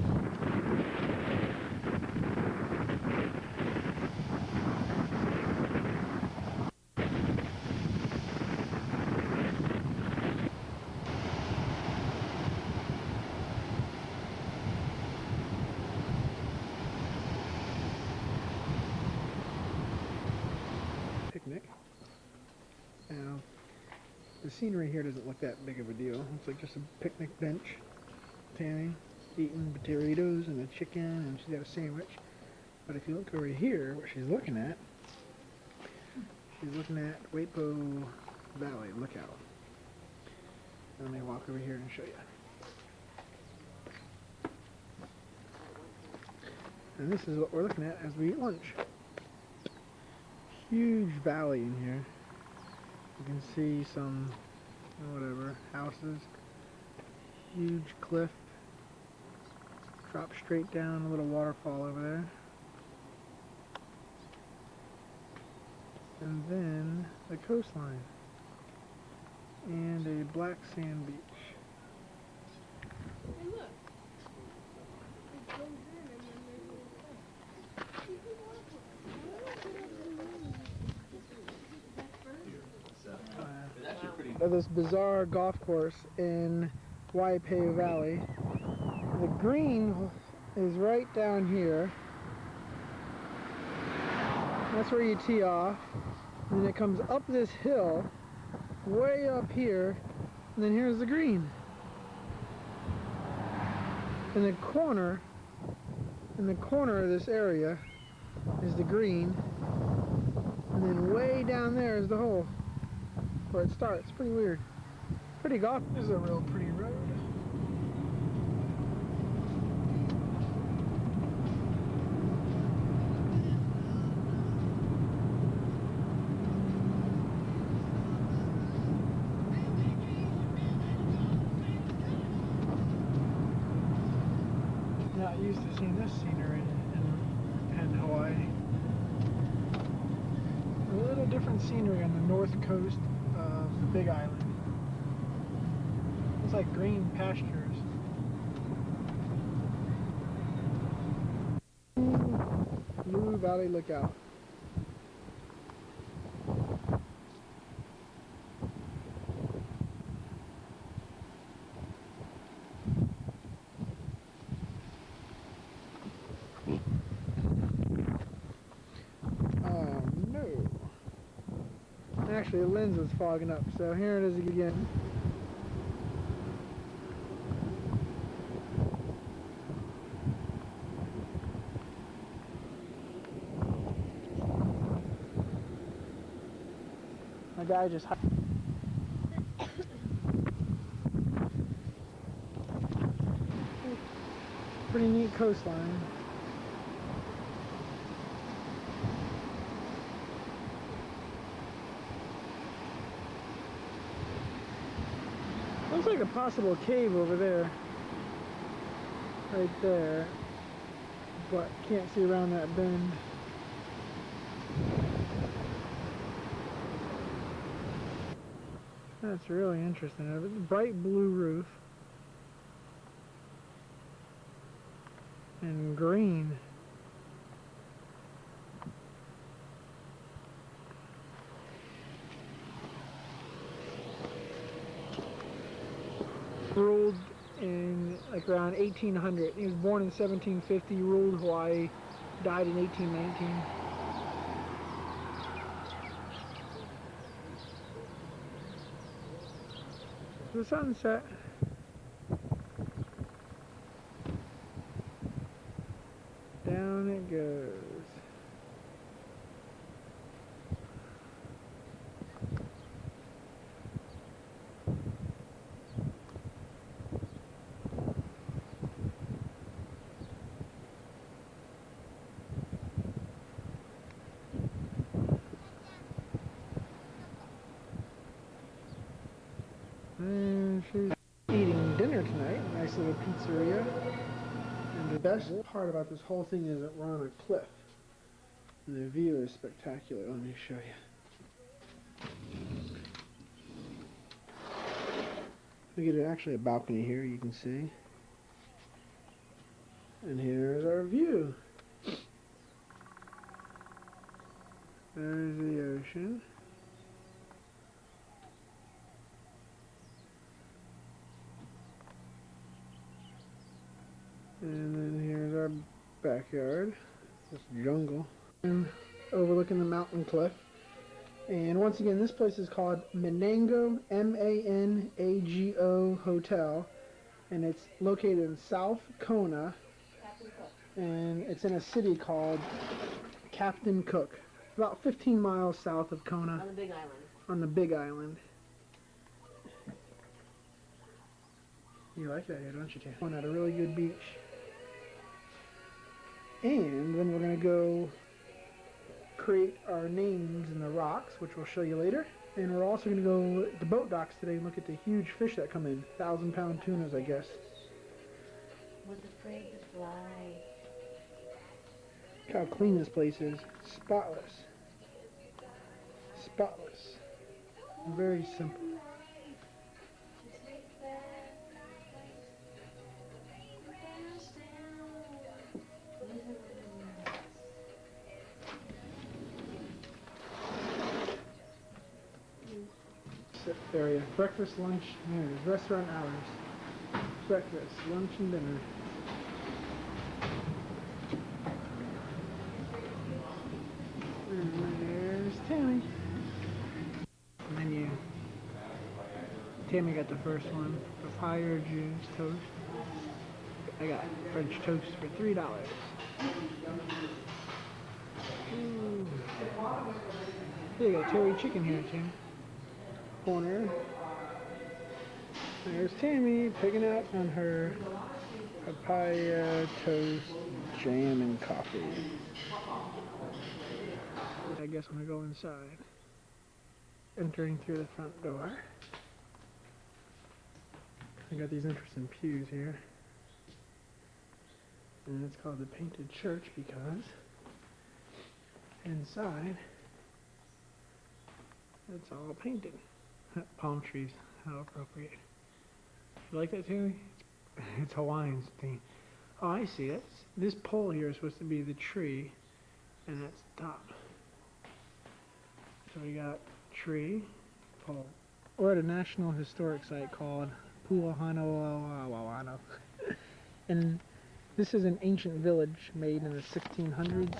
Picnic. Now, the scenery here doesn't look that big of a deal. It's like just a picnic bench. Tammy eating potatoes and a chicken, and she's got a sandwich. But if you look over here, what she's looking at Wapo Valley Lookout. Let me walk over here and show you. And this is what we're looking at as we eat lunch. Huge valley in here. You can see some, whatever, houses. Huge cliff. Drop straight down, a little waterfall over there. And then the coastline. And a black sand beach. Hey, look. This bizarre golf course in Waipea Valley. The green is right down here. That's where you tee off. And then it comes up this hill, way up here, and then here's the green. In the corner of this area is the green, and then way down there is the hole where it starts. Pretty weird. Pretty golf. This is a real pretty road. Not used to seeing this scenery in Hawaii. A little different scenery on the north coast of the Big Island. It's like green pastures. Blue Valley Lookout. Oh no. Actually, the lens was fogging up, so here it is again. My guy just pretty neat coastline. Looks like a possible cave over there. Right there. But can't see around that bend. That's really interesting. A bright blue roof. And green. Ruled in like around 1800. He was born in 1750, ruled Hawaii, died in 1819. The sunset. Down it goes. And she's eating dinner tonight, nice little pizzeria. And the best part about this whole thing is that we're on a cliff. And the view is spectacular. Let me show you. We get actually a balcony here, you can see. And here's our view. There's the ocean. And then here's our backyard, this jungle, and overlooking the mountain cliff. And once again, this place is called Manago, M-A-N-A-G-O Hotel, and it's located in South Kona, and it's in a city called Captain Cook, about 15 miles south of Kona. On the Big Island. On the Big Island. You like that here, don't you, Tim? One at a really good beach. And then we're going to go create our names in the rocks, which we'll show you later. And we're also going to go to boat docks today and look at the huge fish that come in. 1,000-pound tunas, I guess. Was afraid to fly. Look how clean this place is. Spotless. Spotless. Very simple. Area. Breakfast, lunch, dinners. Restaurant hours. Breakfast, lunch, and dinner. And there's Tammy. Menu. Tammy got the first one. Papaya juice toast. I got French toast for $3. Ooh. You got terry chicken here, Tim. Corner. There's Tammy picking out on her papaya toast, jam, and coffee. I guess I'm gonna go inside. Entering through the front door. I got these interesting pews here. And it's called the Painted Church because inside it's all painted. Palm trees, how appropriate. You like that, Tammy? It's Hawaiian theme. Oh, I see it. This pole here is supposed to be the tree, and that's the top. So we got tree, pole. We're at a National Historic Site called Puahano. And this is an ancient village made in the 1600s,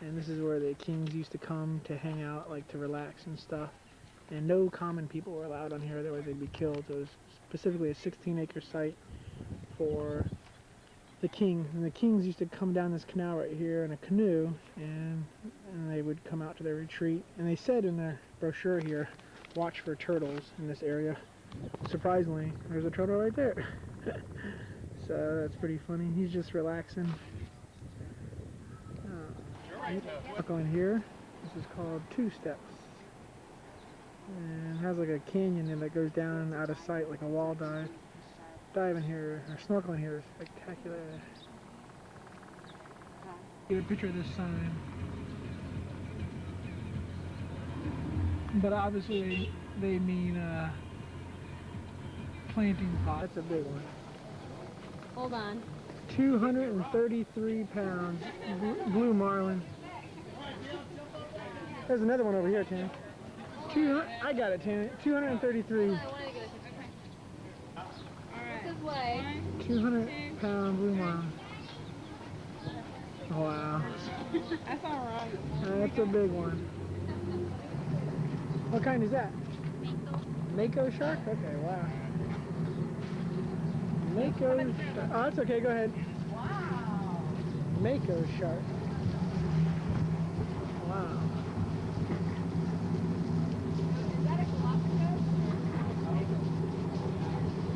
and this is where the kings used to come to hang out, like to relax and stuff. And no common people were allowed on here, otherwise they'd be killed. So it was specifically a 16-acre site for the king. And the kings used to come down this canal right here in a canoe, and they would come out to their retreat. And they said in their brochure here, watch for turtles in this area. Surprisingly, there's a turtle right there. So that's pretty funny. He's just relaxing. Going here. This is called Two Steps. And it has like a canyon in it that goes down out of sight like a wall dive. Diving here, or snorkeling here is spectacular. Get a picture of this sign. But obviously they mean planting pot. That's a big one. Hold on. 233 pounds. Blue marlin. There's another one over here, Tim. I got it, Tim. 233. This way. 200-pound blue marlin. Wow. That's all right. That's a big one. What kind is that? Mako shark? Okay, wow. Mako shark. Oh, that's okay, go ahead. Wow. Mako shark. Wow. Is that a Galapagos?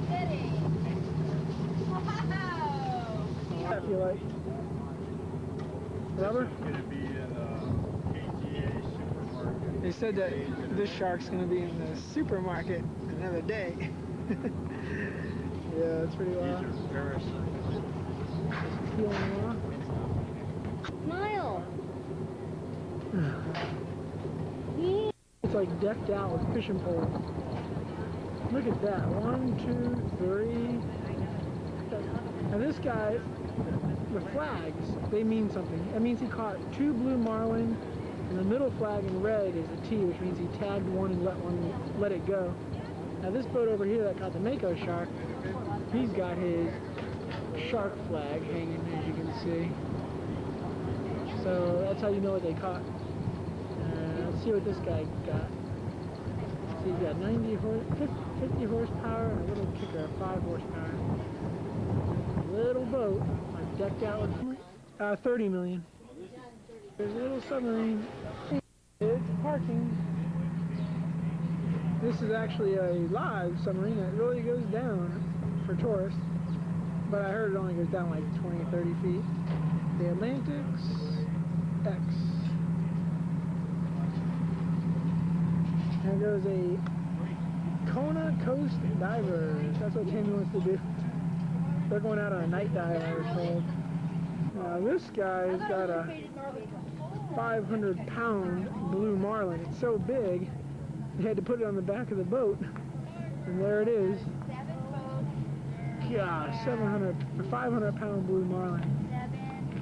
Kidding. Wow. I feel like. Rubber? Gonna be in KGA supermarket. They said that this shark's gonna be in the supermarket another day. Yeah, that's pretty wild. These are parasites. Peeling off. Smile. It's like decked out with fishing poles. Look at that. 1, 2, 3. Now this guy, the flags, they mean something. That means he caught 2 blue marlin, and the middle flag in red is a T, which means he tagged one and let it go. Now this boat over here that caught the Mako shark, he's got his shark flag hanging, as you can see. So that's how you know what they caught. Let's see what this guy got. So he's got 50 horsepower and a little kicker, 5 horsepower. Little boat, like decked out with 30 million. There's a little submarine. It's parking. This is actually a live submarine that really goes down for tourists, but I heard it only goes down like 20, 30 feet. The Atlantic's X. And goes a Kona Coast Divers. That's what Tammy wants to do. They're going out on a night dive, I was told. Now this guy's got a 500-pound blue marlin. It's so big, they had to put it on the back of the boat. And there it is. Gosh, 500-pound blue marlin.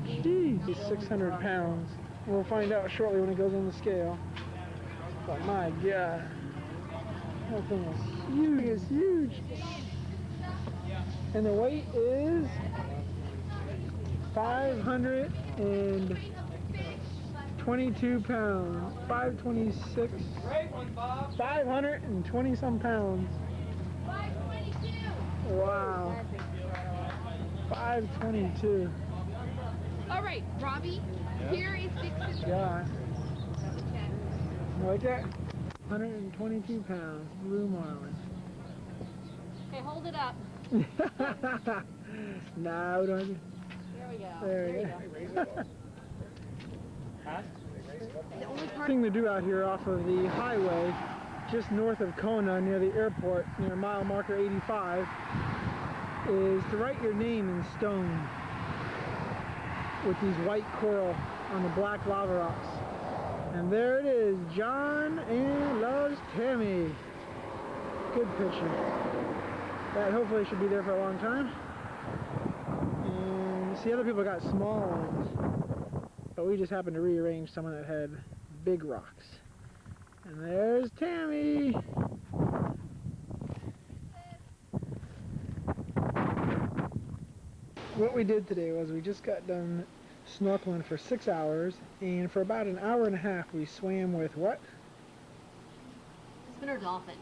Jeez, he's 600 pounds. We'll find out shortly when it goes on the scale. But my God, that thing is huge. It's huge. And the weight is 522 pounds. 526. 520 some pounds. 522. Wow. 522. All right, Robbie. Here is 6. God. Like that? 122 pounds. Blue marlin. Okay, hold it up. Nah, we don't. There we go. There we go. The only part Thing to do out here off of the highway, just north of Kona, near the airport, near mile marker 85, is to write your name in stone with these white coral on the black lava rocks. And there it is, John and loves Tammy. Good picture. That hopefully should be there for a long time. And see, other people got small ones, but we just happened to rearrange someone that had big rocks. And there's Tammy. What we did today was we just got done snorkeling for 6 hours, and for about an hour and a half we swam with what? spinner dolphin.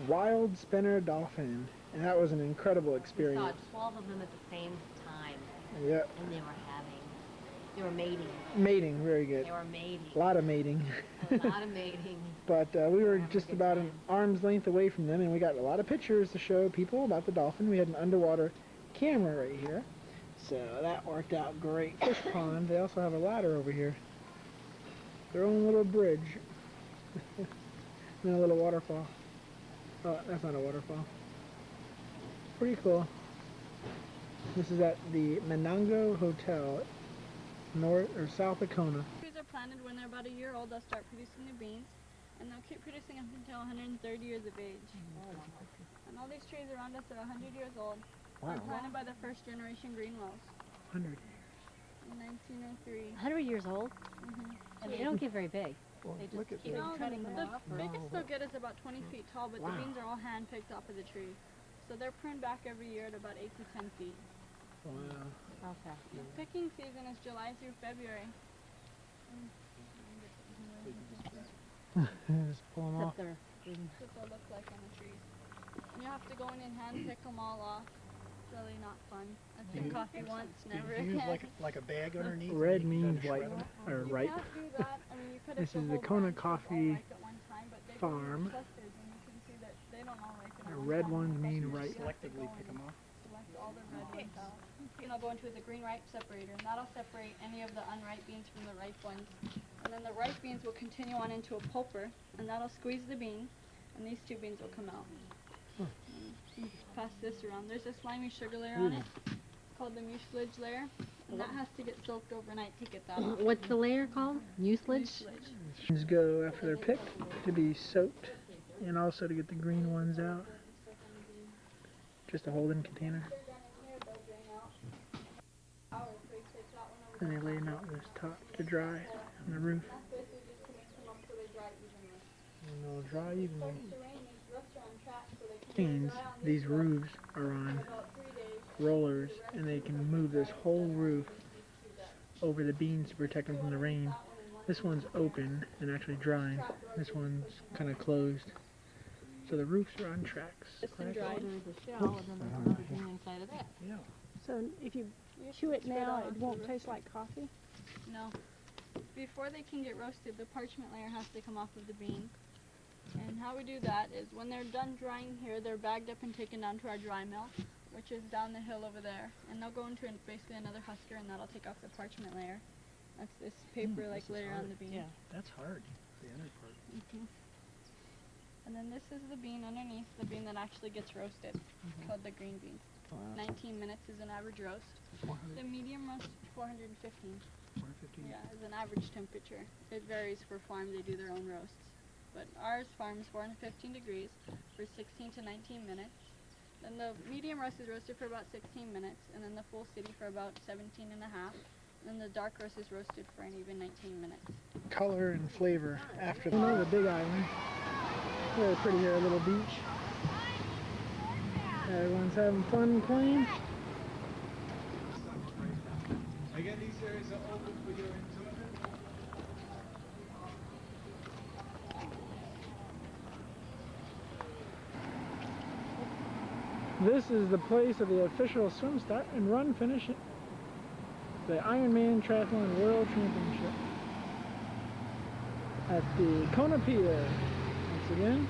Wild spinner dolphin. And that was an incredible We experience. saw 12 of them at the same time, Yep. and they were mating. Mating, very good. They were mating. A lot of mating. A lot of mating. But we were Having a just good about an time. arm's length away from them, and we got a lot of pictures to show people about the dolphin. We had an underwater camera right here. So that worked out great. Fish pond. They also have a ladder over here. Their own little bridge. And a little waterfall. Oh, that's not a waterfall. Pretty cool. This is at the Menango Hotel, north or south of Kona. Trees are planted when they're about a year old. They'll start producing the beans, and they'll keep producing up until 130 years of age. And all these trees around us are 100 years old. Wow. They're planted by the first generation Greenwells 100. in 1903. 100 years old? And they don't get very big. Well, They just look at keep this. No, treading them the off. biggest they'll get is about 20 feet tall, but Wow. the beans are all hand-picked off of the tree. So they're pruned back every year at about 8 to 10 feet. Wow. Okay. The picking season is July through February. Just pull them off. Except they're That's what they'll look like on the trees. And you have to go in and hand-pick them all off. It's really not fun. I took coffee once, never Did you use again. like a bag underneath? Red and you means let it white shred 'em? or You ripe. can't do that. I mean, you could This if is the the whole Kona branch was all Coffee ripe at one time, but they Farm. go in clusters, and you can see that they don't all ripen at The one red time. ones mean You ripe. have to Selectively go pick and them off. select all the red ones out. And I'll go into the green ripe separator, and that'll separate any of the unripe beans from the ripe ones. And then the ripe beans will continue on into a pulper, and that'll squeeze the bean, and these two beans will come out. And you pass this around. There's a slimy sugar layer on it called the mucilage layer, and that has to get soaked overnight to get that off. What's the layer called? Mucilage? Beans go after they're picked to be soaked, and also to get the green ones out. Just a holding container. And they lay them out on this top to dry on the roof. And they'll dry evenly. These roofs are on rollers, and they can move this whole roof over the beans to protect them from the rain. This one's open and actually drying. This one's kind of closed. So the roofs are on tracks. It's been dried. There's a shell, and then there's another bean inside of that. So if you chew it now, it won't taste like coffee? No. Before they can get roasted, the parchment layer has to come off of the bean. And how we do that is when they're done drying here, they're bagged up and taken down to our dry mill, which is down the hill over there. And they'll go into basically another husker, and that'll take off the parchment layer. That's this paper layer on the bean. Yeah, that's hard, the inner part. And then this is the bean underneath, the bean that actually gets roasted, called the green beans. 19 minutes is an average roast. The medium roast, 415. 415. Yeah, is an average temperature. It varies for farm, they do their own roasts. But ours farm is 415 degrees for 16 to 19 minutes. Then the medium roast is roasted for about 16 minutes, and then the full city for about 17 and a half. And the dark roast is roasted for an even 19 minutes. Color and flavor after the Big Island. Very pretty here, a little beach. Everyone's having fun playing. Again, these areas are open for your enjoyment. This is the place of the official swim start and run finish. The Ironman Triathlon World Championship at the Kona Pier. Once again.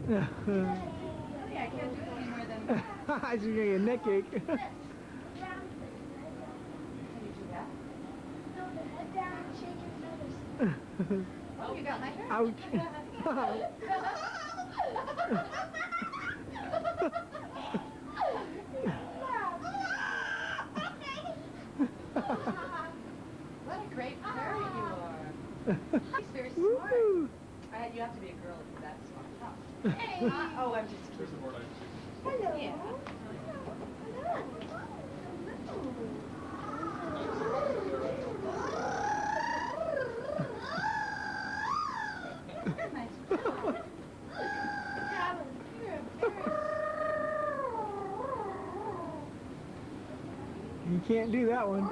Yeah, I can't do it anymore then. I just gonna get a neck ache. Can you do that? No, the head down and shake your feathers. Oh, you got my hair? Ouch. What a great fairy you are. He's very smart. Woo-hoo. You have to be a girl to be that smart. Hey. Oh, I'm just kidding. Hello. Yeah. You can't do that one.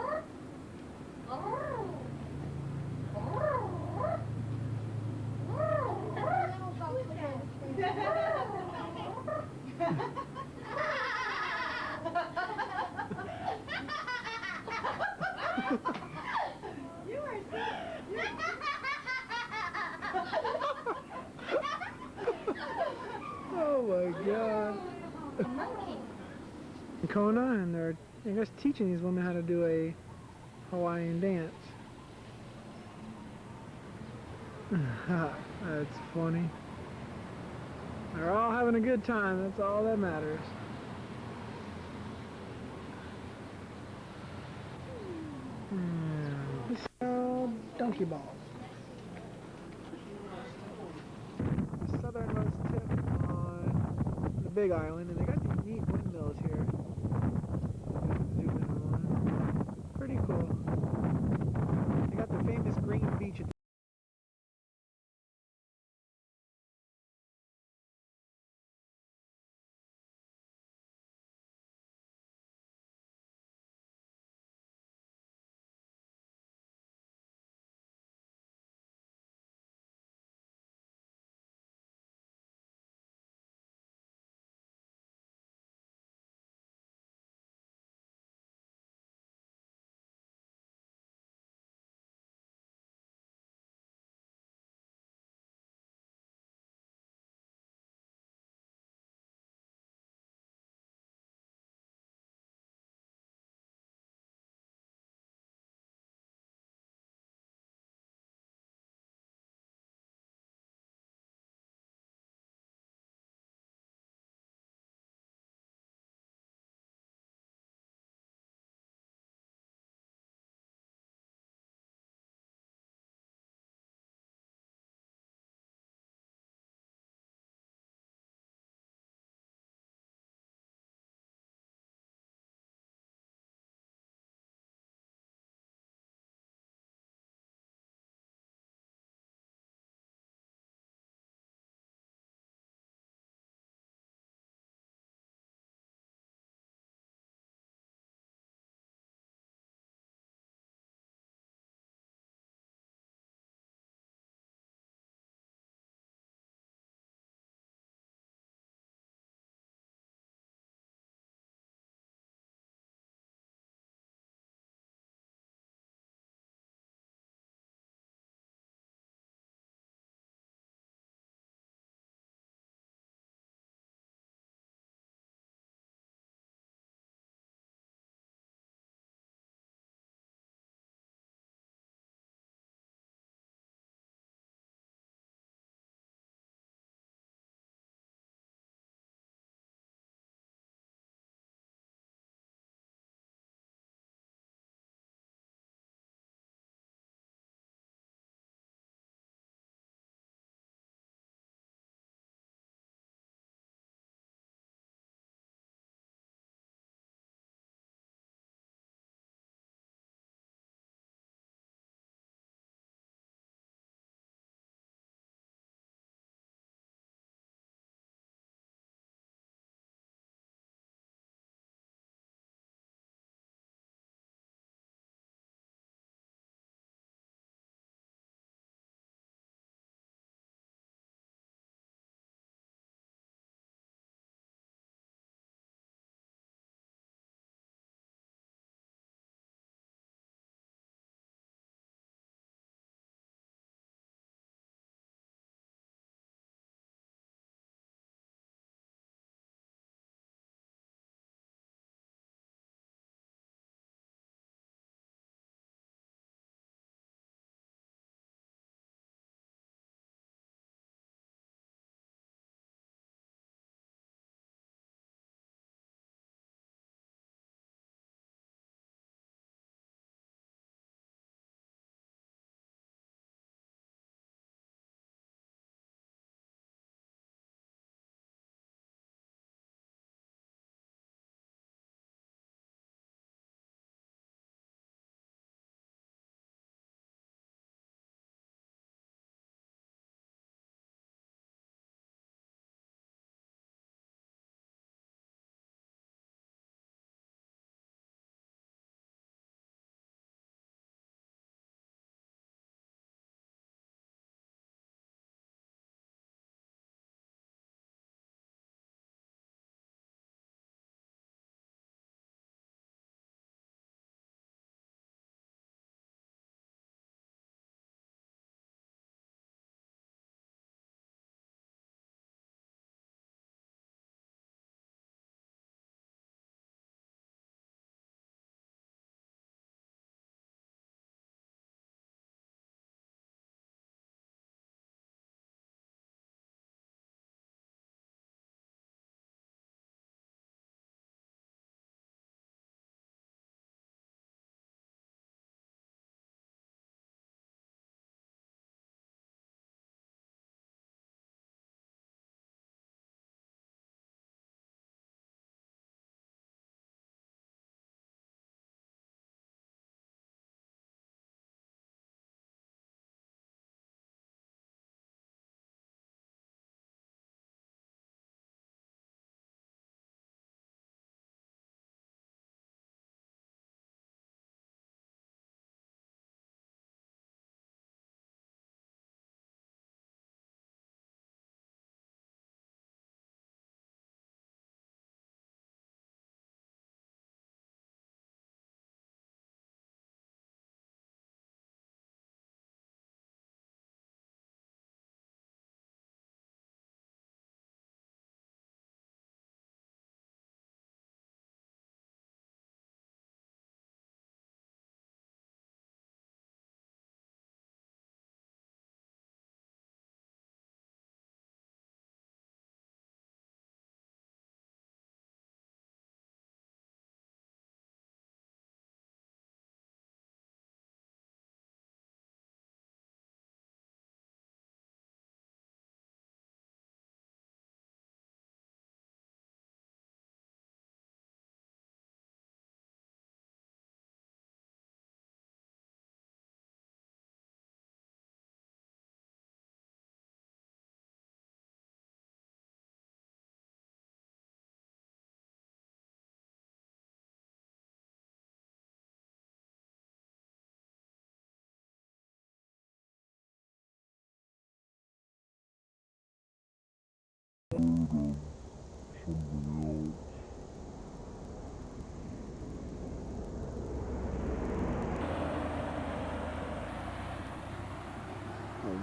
Oh my god. A monkey. Kona, and they're, I guess, teaching these women how to do a Hawaiian dance. That's funny. They're all having a good time. That's all that matters. Donkey balls. Southernmost tip on the Big Island, and they got these neat windmills here. Zoom in on one. Pretty cool. They got the famous green beach at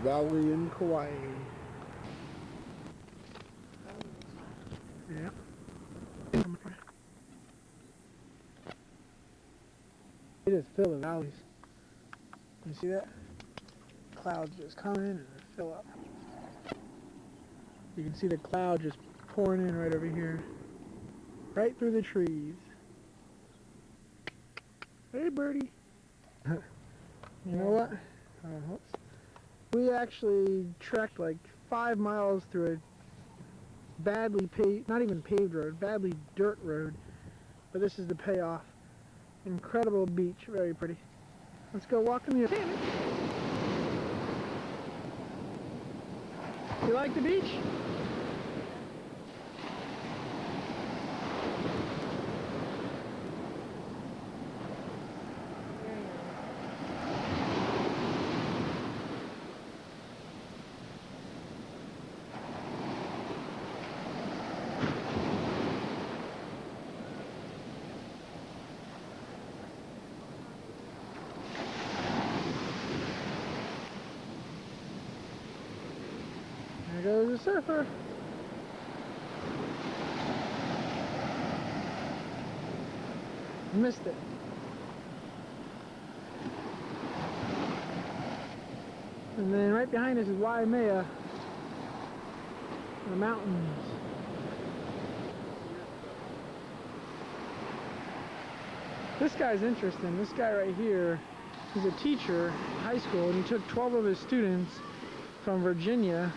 Valley in Kauai. Yeah. It is filled with valleys. You see that? Clouds just come in and fill up. You can see the cloud just pouring in right over here. Right through the trees. Hey, birdie. You know what? Whoops. We actually trekked like 5 miles through a badly paved, not even paved road, badly dirt road. But this is the payoff. Incredible beach, very pretty. Let's go walk in the Atlantic. You like the beach? There goes a surfer. Missed it. And then right behind us is Waimea, the mountains. This guy's interesting. This guy right here, he's a teacher in high school, and he took 12 of his students from Virginia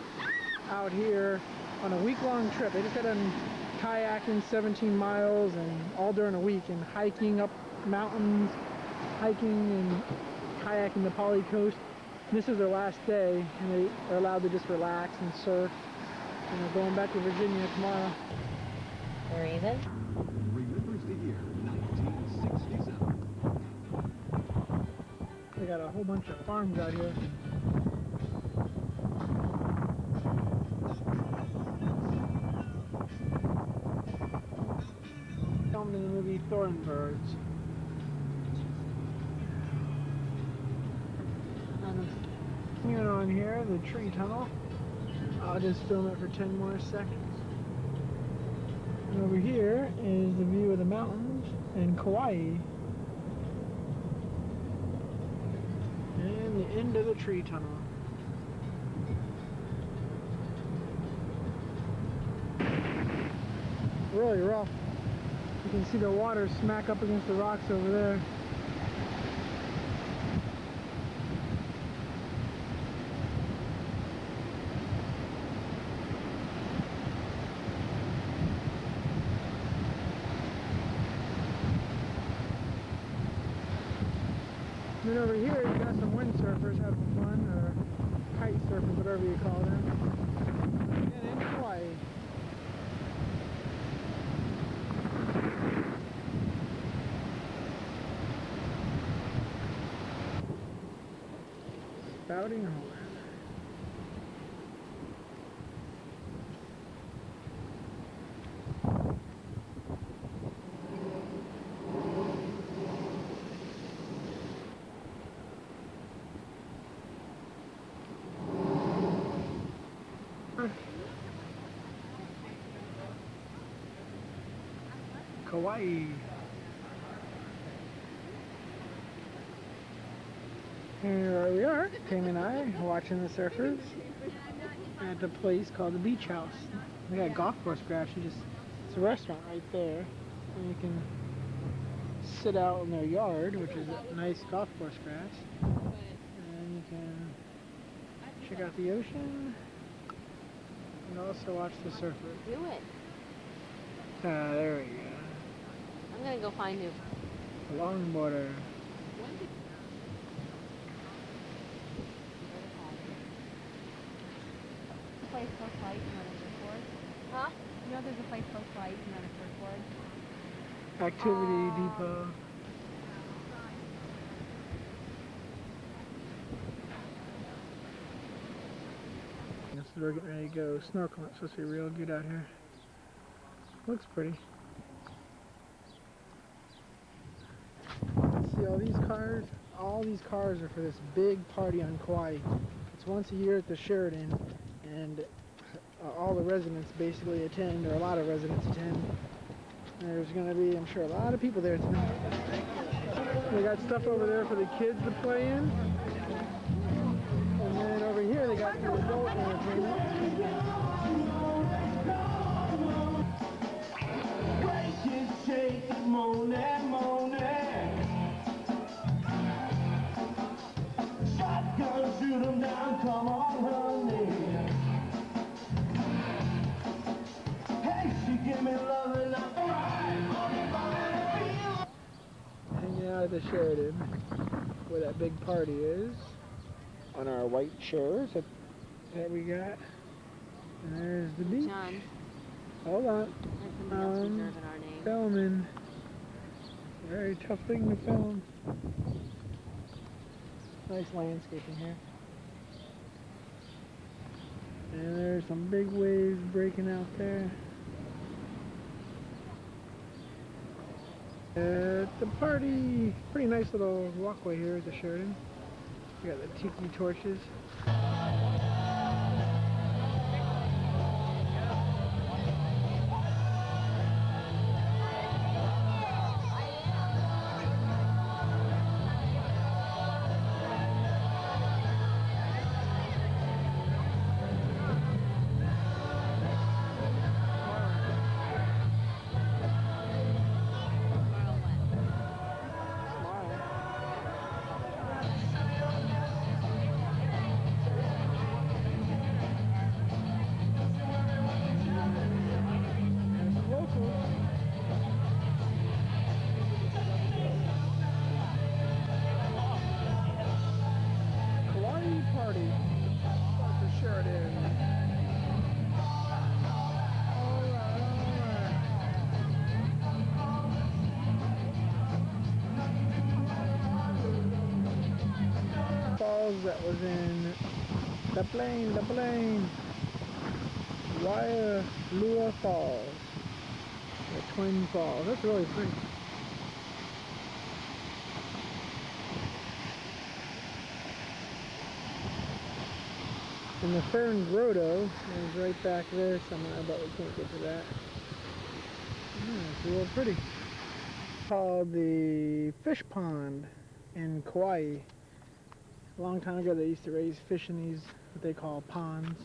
out here on a week-long trip. They just got done kayaking 17 miles and all during a week, and hiking up mountains, hiking and kayaking the Pali Coast. This is their last day, and they are allowed to just relax and surf. And they're going back to Virginia tomorrow. The reason? Remembers the year 1967. They got a whole bunch of farms out here. Filmed in the movie Thornbirds. Continuing on here, the tree tunnel. I'll just film it for 10 more seconds. And over here is the view of the mountains in Kauai. And the end of the tree tunnel. Really rough. You can see the water smack up against the rocks over there. Then over here you got some windsurfers having fun, or kite surfers, whatever you call them. And in Hawaii. Spouting horn. Kauai. Here we are, Tammy and I, watching the surfers at the place called the Beach House. They got golf course grass. It's a restaurant right there, and you can sit out in their yard, which is a nice golf course grass, and you can check out the ocean and also watch the surfers. Do it. There we go. I'm gonna go find you. Longboarder. Place close by you can run a surfboard. Huh? You know there's a place close by you can run a surfboard. Activity depot. So we're getting ready to go snorkeling. It's supposed to be real good out here. Looks pretty. See all these cars? All these cars are for this big party on Kauai. It's once a year at the Sheridan, and all the residents basically attend, or a lot of residents attend. There's going to be, I'm sure, a lot of people there tonight. They got stuff over there for the kids to play in. And then over here they got the adult entertainment. Shoot 'em down, come on, honey. Hey, she give me love and I'm Hanging out at the Sheridan, where that big party is, on our white chairs that we got. And there's the beach. John. Hold on. There's somebody else reserving our name. Filming. Very tough thing to film. Nice landscaping here. And there's some big waves breaking out there. At the party, pretty nice little walkway here at the Sheridan. We got the tiki torches. That was in the plane, Waialua Falls, the Twin Falls. That's really pretty. And the Fern Grotto is right back there somewhere, but we can't get to that. It's real pretty. Called the Fish Pond in Kauai. A long time ago they used to raise fish in these, what they call ponds.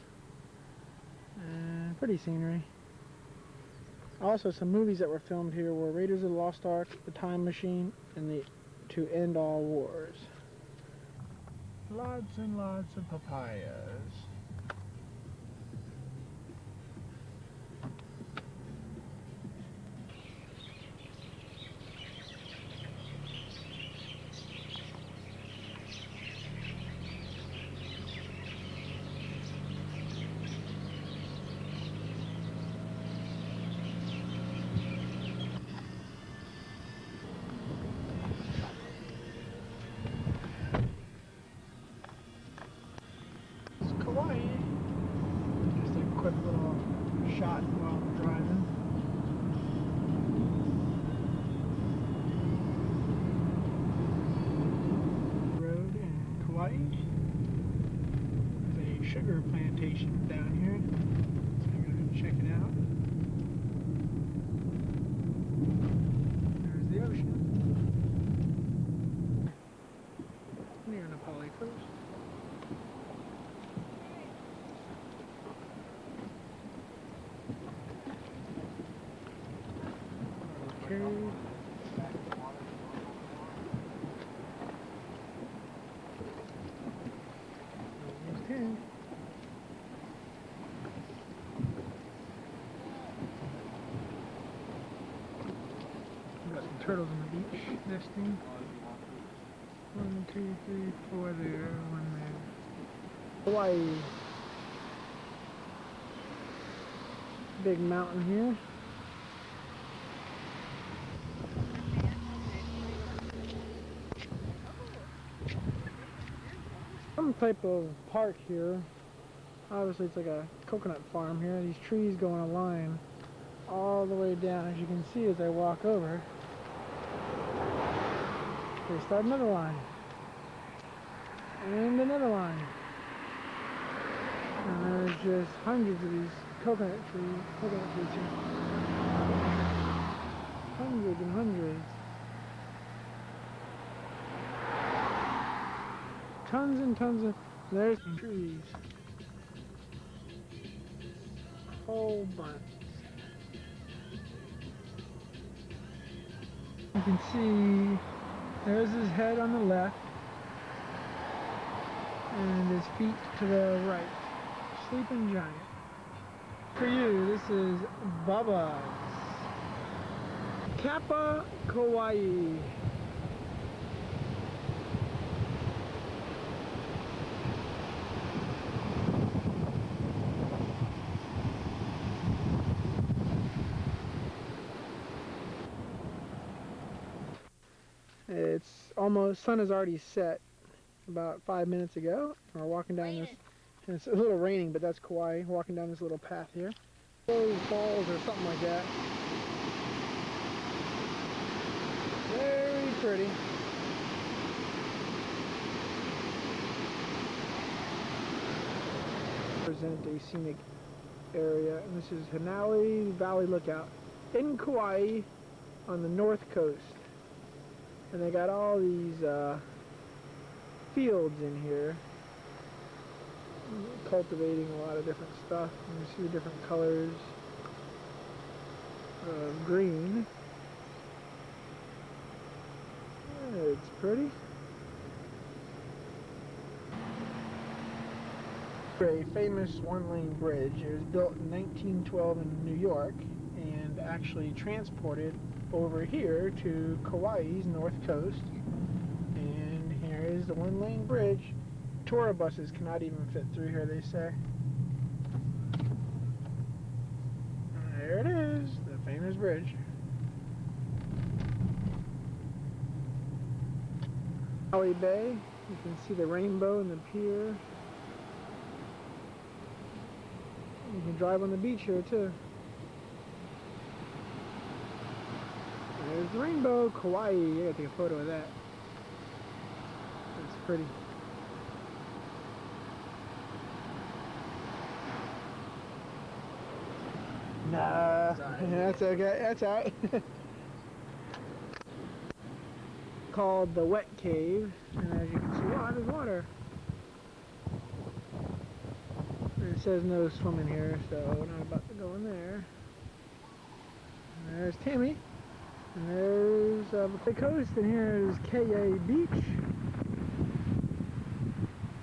Pretty scenery. Also some movies that were filmed here were Raiders of the Lost Ark, The Time Machine, and the To End All Wars. Lots and lots of papayas. Just a quick little shot while I'm driving. Road in Kauai. There's a sugar plantation down here. So I'm going to check it out. There's the ocean. Near Nepali coast. Okay. Got some turtles on the beach nesting. 1, 2, 3, 4 there, 1 there. Hawaii. Big mountain here. Some type of park here. Obviously it's like a coconut farm here. These trees go in a line all the way down, as you can see as I walk over. They start another line. And another line. And there's just hundreds of these coconut trees here. Hundreds and hundreds. Tons and tons of, there's trees. Whole bunch. You can see there's his head on the left and his feet to the right. Sleeping giant. For you, this is Bubba's Kappa Kawaii. It's almost, sun has already set about 5 minutes ago. We're walking down this, and it's a little raining, but that's Kauai. Walking down this little path here. Those falls or something like that. Very pretty. Present a scenic area, and this is Hanalei Valley Lookout in Kauai on the north coast. And they got all these fields in here, cultivating a lot of different stuff. You can see the different colors of green. It's pretty. A famous one-lane bridge. It was built in 1912 in New York and actually transported over here to Kauai's north coast. And here is the one-lane bridge. Tour buses cannot even fit through here, they say. There it is, the famous bridge. Maui Bay, you can see the rainbow and the pier. You can drive on the beach here too. There's the rainbow, Kauai. I gotta take a photo of that. It's pretty. Nah, that's okay. That's out. Called the Wet Cave, and as you can see, wow, there's water. It says no swimming here, so we're not about to go in there. And there's Tammy. And there's the coast, and here is KA Beach.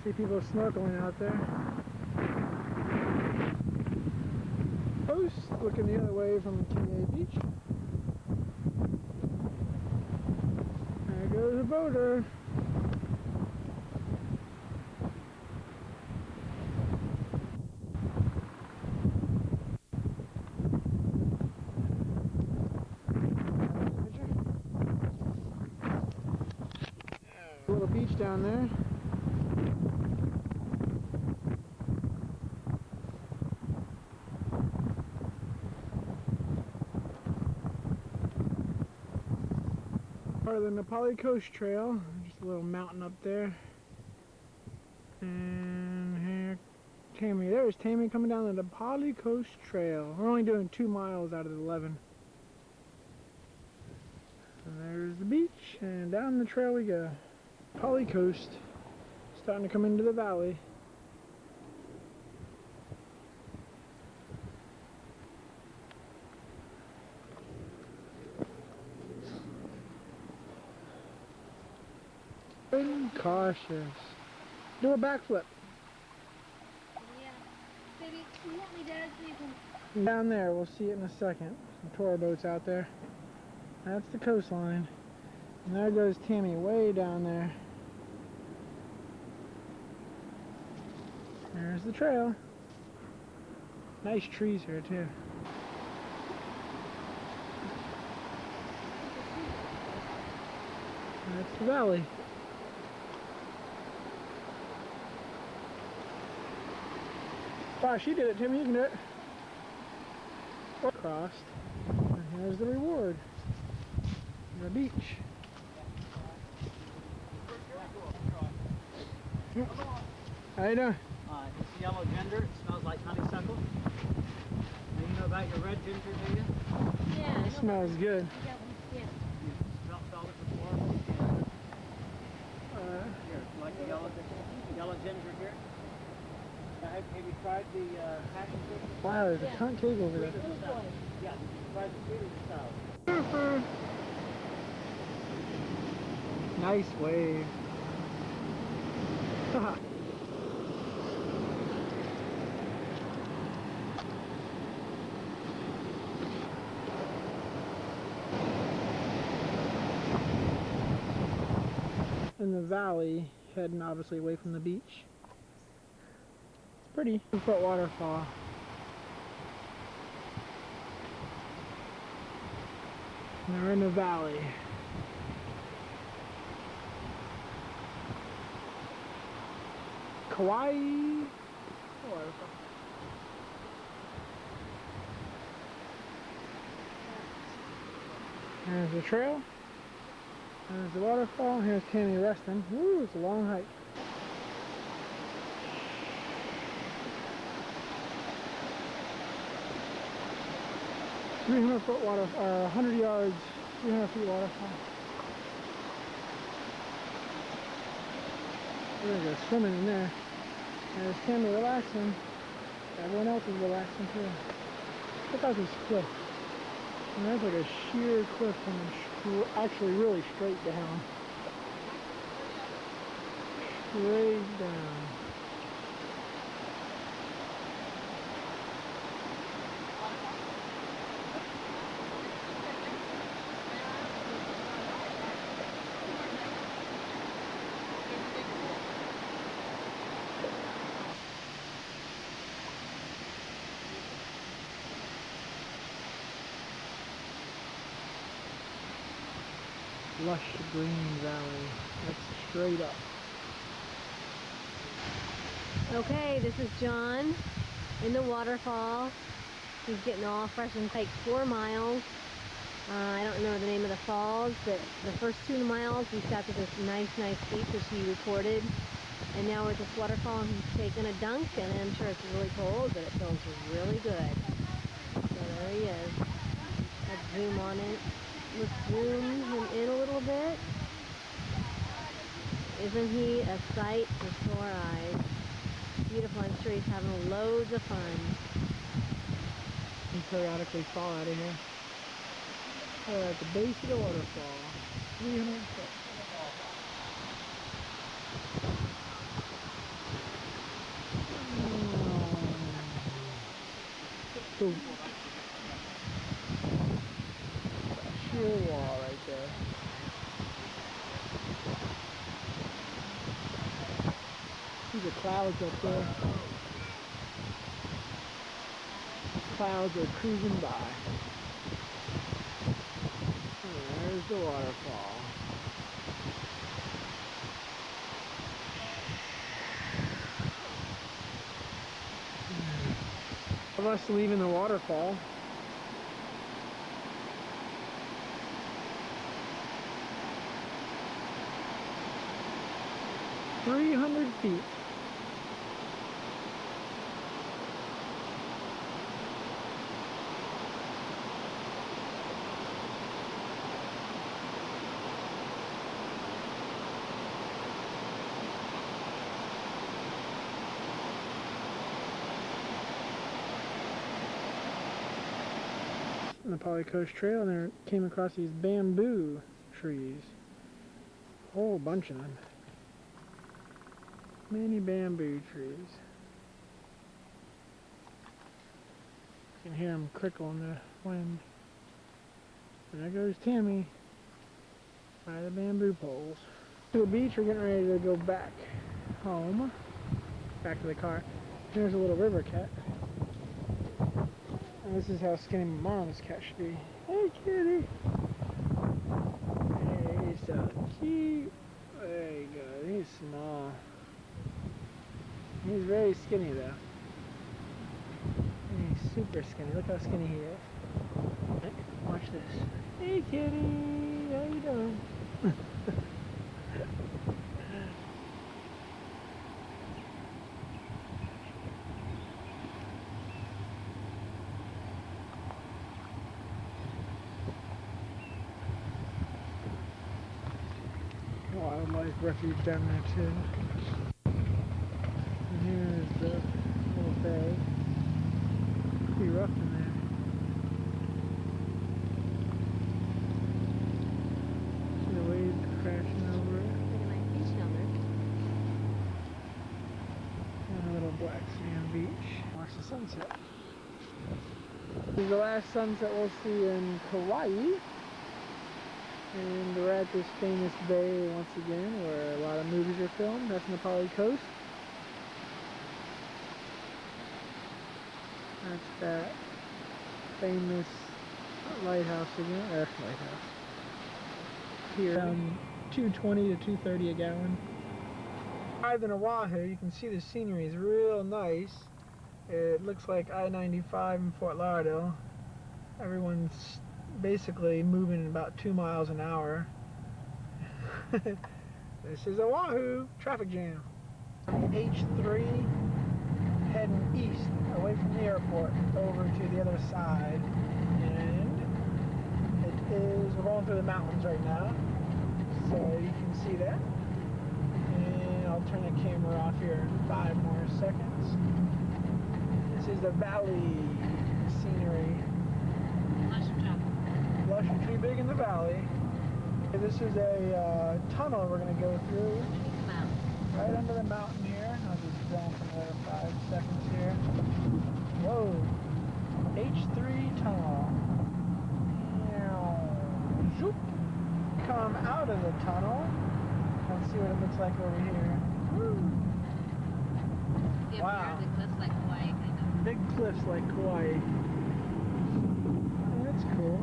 See people snorkeling out there. Coast, looking the other way from KA Beach. There goes a boater. Little beach down there. Part of the Nepali Coast Trail, just a little mountain up there. And here, Tammy, there's Tammy coming down the Nepali Coast Trail. We're only doing 2 miles out of the 11. And there's the beach, and down the trail we go. Nepali Coast, starting to come into the valley. Cautious. Do a backflip. Yeah. Baby, can you help me, Dad, so you can... Down there, we'll see it in a second. Some tour boats out there. That's the coastline. And there goes Tammy way down there. There's the trail. Nice trees here too. That's the valley. Wow, she did it, Timmy. You can do it. Crossed. And here's the reward. The beach. How you doing? yellow ginger. It smells like honeysuckle. And you know about your red ginger, do you? Yeah. It smells good. Yeah. You smelled it before? Here, like the yellow ginger here. Have you tried the passion fruit? Wow, there's a ton cake over there. Yeah, try the sweeter style. Nice wave. In the valley, heading obviously away from the beach. It's pretty. 2-foot waterfall. And we're in the valley. Kauai waterfall. There's the trail. There's the waterfall. Here's Tammy resting. Woo, it's a long hike. $300-foot water, 100 yards, 300 feet waterfall. We're gonna go swimming in there. There's Tammy relaxing. Everyone else is relaxing too. Look at this cliff. And there's like a sheer cliff coming actually really straight down. Straight down. Lush green valley. That's straight up. Okay, this is John in the waterfall. He's getting all fresh and hiked 4 miles. I don't know the name of the falls, but the first 2 miles we stopped at this nice beach which he recorded. And now we're at this waterfall and he's taking a dunk, and I'm sure it's really cold, but it feels really good. So there he is. Let's zoom on it. Let's zoom him in a little bit. Isn't he a sight for sore eyes? Beautiful. I'm sure he's having loads of fun. You periodically fall out of here. We're at the base of the waterfall. 300 foot. Boom. Sheer wall right there. See the clouds up there. Clouds are cruising by. And there's the waterfall. Of us leaving the waterfall. "300 feet. On the Poly Coast Trail, and there came across these bamboo trees. A whole bunch of them. Many bamboo trees. You can hear them crickle in the wind. And there goes Tammy by the bamboo poles. To the beach, we're getting ready to go back home. Back to the car. Here's a little river cat. And this is how skinny Mom's cat should be. Hey, kitty! Hey, he's so cute. There you go. He's small. He's very skinny though. He's super skinny. Look how skinny he is. Watch this. Hey, kitty! How you doing? There's refuge down there too. And here's the little bay. Pretty rough in there. See the waves crashing over it. Pretty nice beach down there. And a little black sand beach. Watch the sunset. This is the last sunset we'll see in Kauai. And we're at this famous bay once again where a lot of movies are filmed. That's in the Pali Coast. That's that famous lighthouse again. Lighthouse. Here, around $2.20 to $2.30 a gallon. Arrived in Oahu, you can see the scenery is real nice. It looks like I-95 in Fort Lauderdale. Everyone's basically moving about 2 miles an hour. This is Oahu, traffic jam. H3 heading east, away from the airport, over to the other side. And we're going through the mountains right now, so you can see that. And I'll turn the camera off here in 5 more seconds. This is the valley scenery. Lush and tree big in the valley. This is a tunnel we're going to go through. Right under the mountain here. I'll just film for another 5 seconds here. Whoa. H3 tunnel. Zoop. Come out of the tunnel. Let's see what it looks like over here. Woo. Yeah, wow. Big cliffs like Hawaii, kind of. Big cliffs like Kauai. That's cool.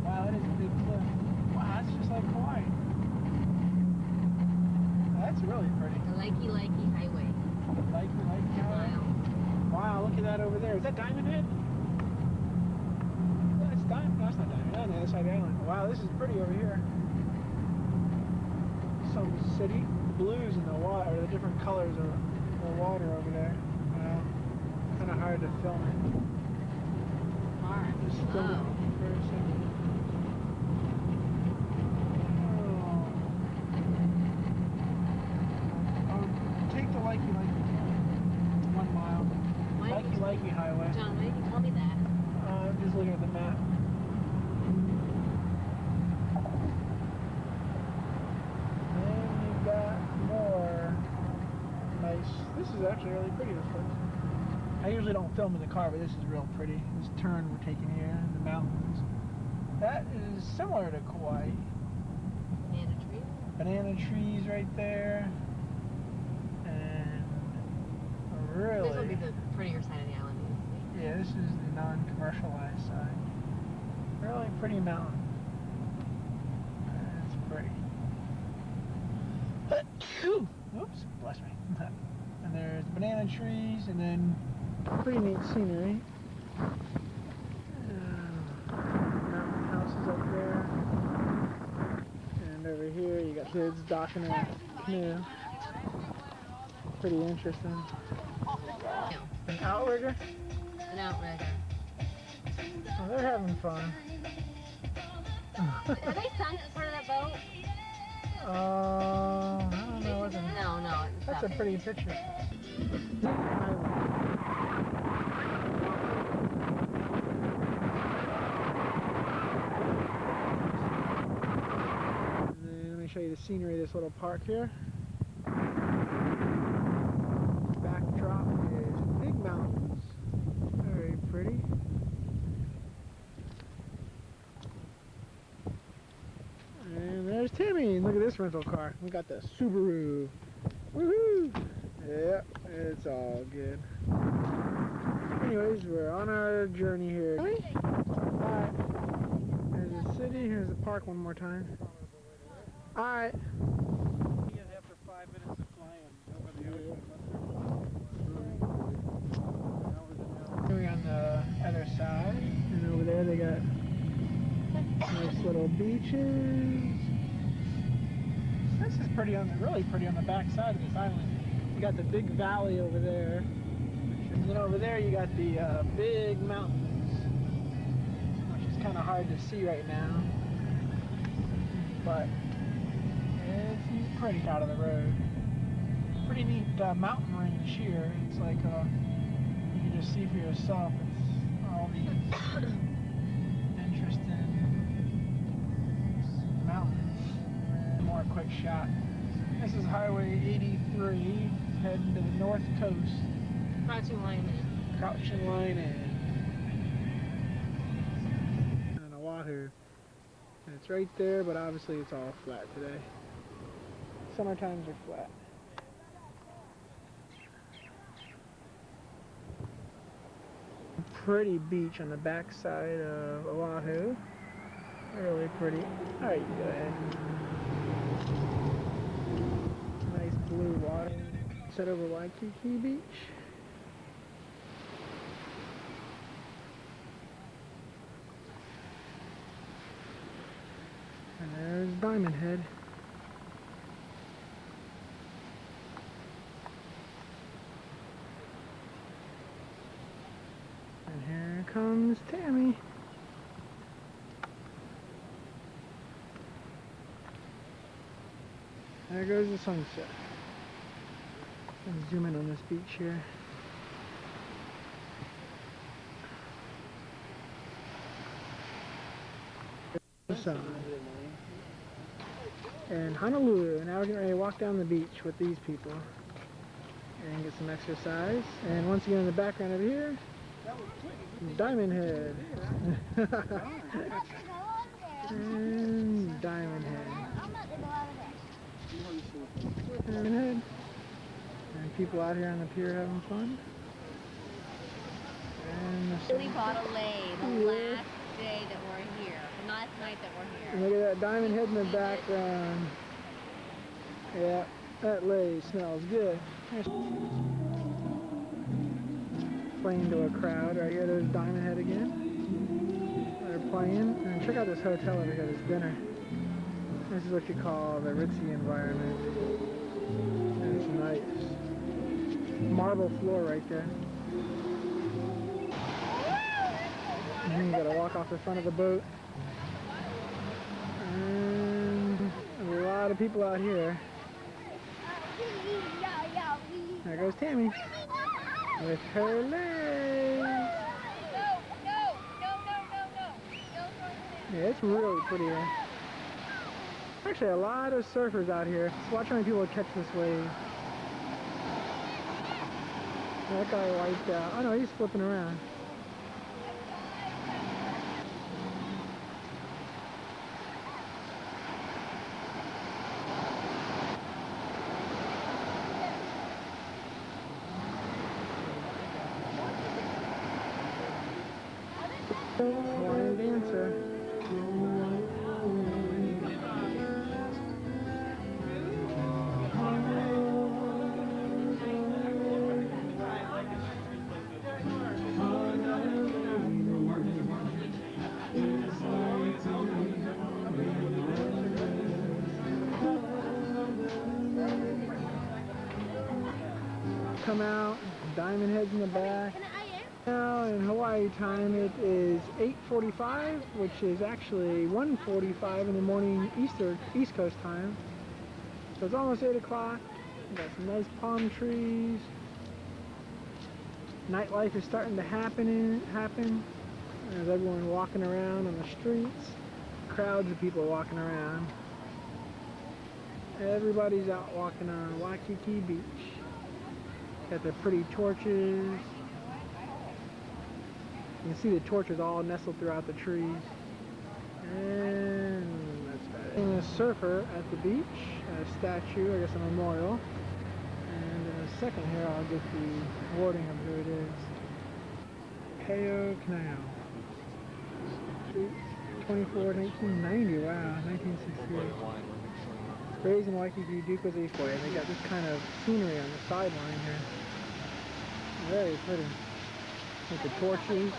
Wow, that is a big cliff. Wow, that's just like Hawaii. That's really pretty. The Likey Highway. Likey Highway. Wow, look at that over there. Is that Diamond Head? That's Diamond. No, that's not Diamond Head. On the other side of the island. Wow, this is pretty over here. Some city. Blues in the water, or the different colors of the water over there. Wow. Kind of hard to film it. Hard. Just film it for a second. Take the Likey 1 mile. Likey Highway. John, why did you tell me that? I'm just looking at the map. Then you've got more nice. This is actually really pretty, this place. I usually don't film in the car, but this is real pretty. This turn we're taking here in the mountains. That is similar to Kauai. Banana trees? Banana trees right there. Really? This will be the prettier side of the island. Yeah, this is the non-commercialized side. Really pretty mountain. It's pretty. Oops, bless me. And there's banana trees, and then pretty neat scenery. Mountain houses up there. And over here you got kids docking a canoe. Pretty interesting. An outrigger? An outrigger. Oh, they're having fun. Are they sunk as part of that boat? I don't know. No. That's a pretty picture. Let me show you the scenery of this little park here. Backdrop is big mountains. Very pretty. And there's Timmy. Look at this rental car. We got the Subaru. Woohoo! Yeah, it's all good. Anyways, we're on our journey here. Alright. There's the city. Here's the park one more time. Alright. After 5 minutes of flying over the ocean. We're on the other side, and over there they got nice little beaches. This is really pretty on the back side of this island. You got the big valley over there, and then over there you got the big mountains, which is kind of hard to see right now. But feet, pretty out of the road. Pretty neat mountain range here. It's like you can just see for yourself. It's all these interesting mountains. More quick shot. This is Highway 83 heading to the north coast. Crouching line in. Crouching line in. And Oahu. And it's right there, but obviously it's all flat today. Summer times are flat. Pretty beach on the backside of Oahu. Really pretty. Alright, you go ahead. Nice blue water. Set over Waikiki Beach. And there's Diamond Head. And here comes Tammy. There goes the sunset. Let's zoom in on this beach here. The sun. And Honolulu. Now we're getting ready to walk down the beach with these people and get some exercise. And once again in the background over here, Diamond Head. And Diamond Head. Diamond Head. And people out here on the pier having fun. And We bought a lei the last day that we're here. The last night that we're here. And look at that Diamond Head in the background. Yeah, that lei smells good. Playing to a crowd right here. There's Diamond Head again. They're playing. And check out this hotel over here, this dinner. This is what you call the ritzy environment. And it's nice. Marble floor right there. And then you gotta walk off the front of the boat. And a lot of people out here. There goes Tammy with her legs. Yeah, it's really pretty here. Actually, a lot of surfers out here. Just watch how many people catch this wave. That guy wiped out. Oh no, he's flipping around. Hawaiian dancer. Come out, Diamond Head's in the back. Now in Hawaii time it is 8:45, which is actually 1:45 in the morning East Coast time. So it's almost 8 o'clock. Got some nice palm trees. Nightlife is starting to happen. There's everyone walking around on the streets. Crowds of people walking around. Everybody's out walking on Waikiki Beach. Got their pretty torches. You can see the torches all nestled throughout the trees. And that's about it. And a surfer at the beach, a statue, I guess a memorial. And in a second here I'll get the wording of who it is. Peo Canal. 24, 1990, wow, 1968. Raised in Waikiki, Duke was a boy, and they got this kind of scenery on the sideline here. Very pretty. With the torches.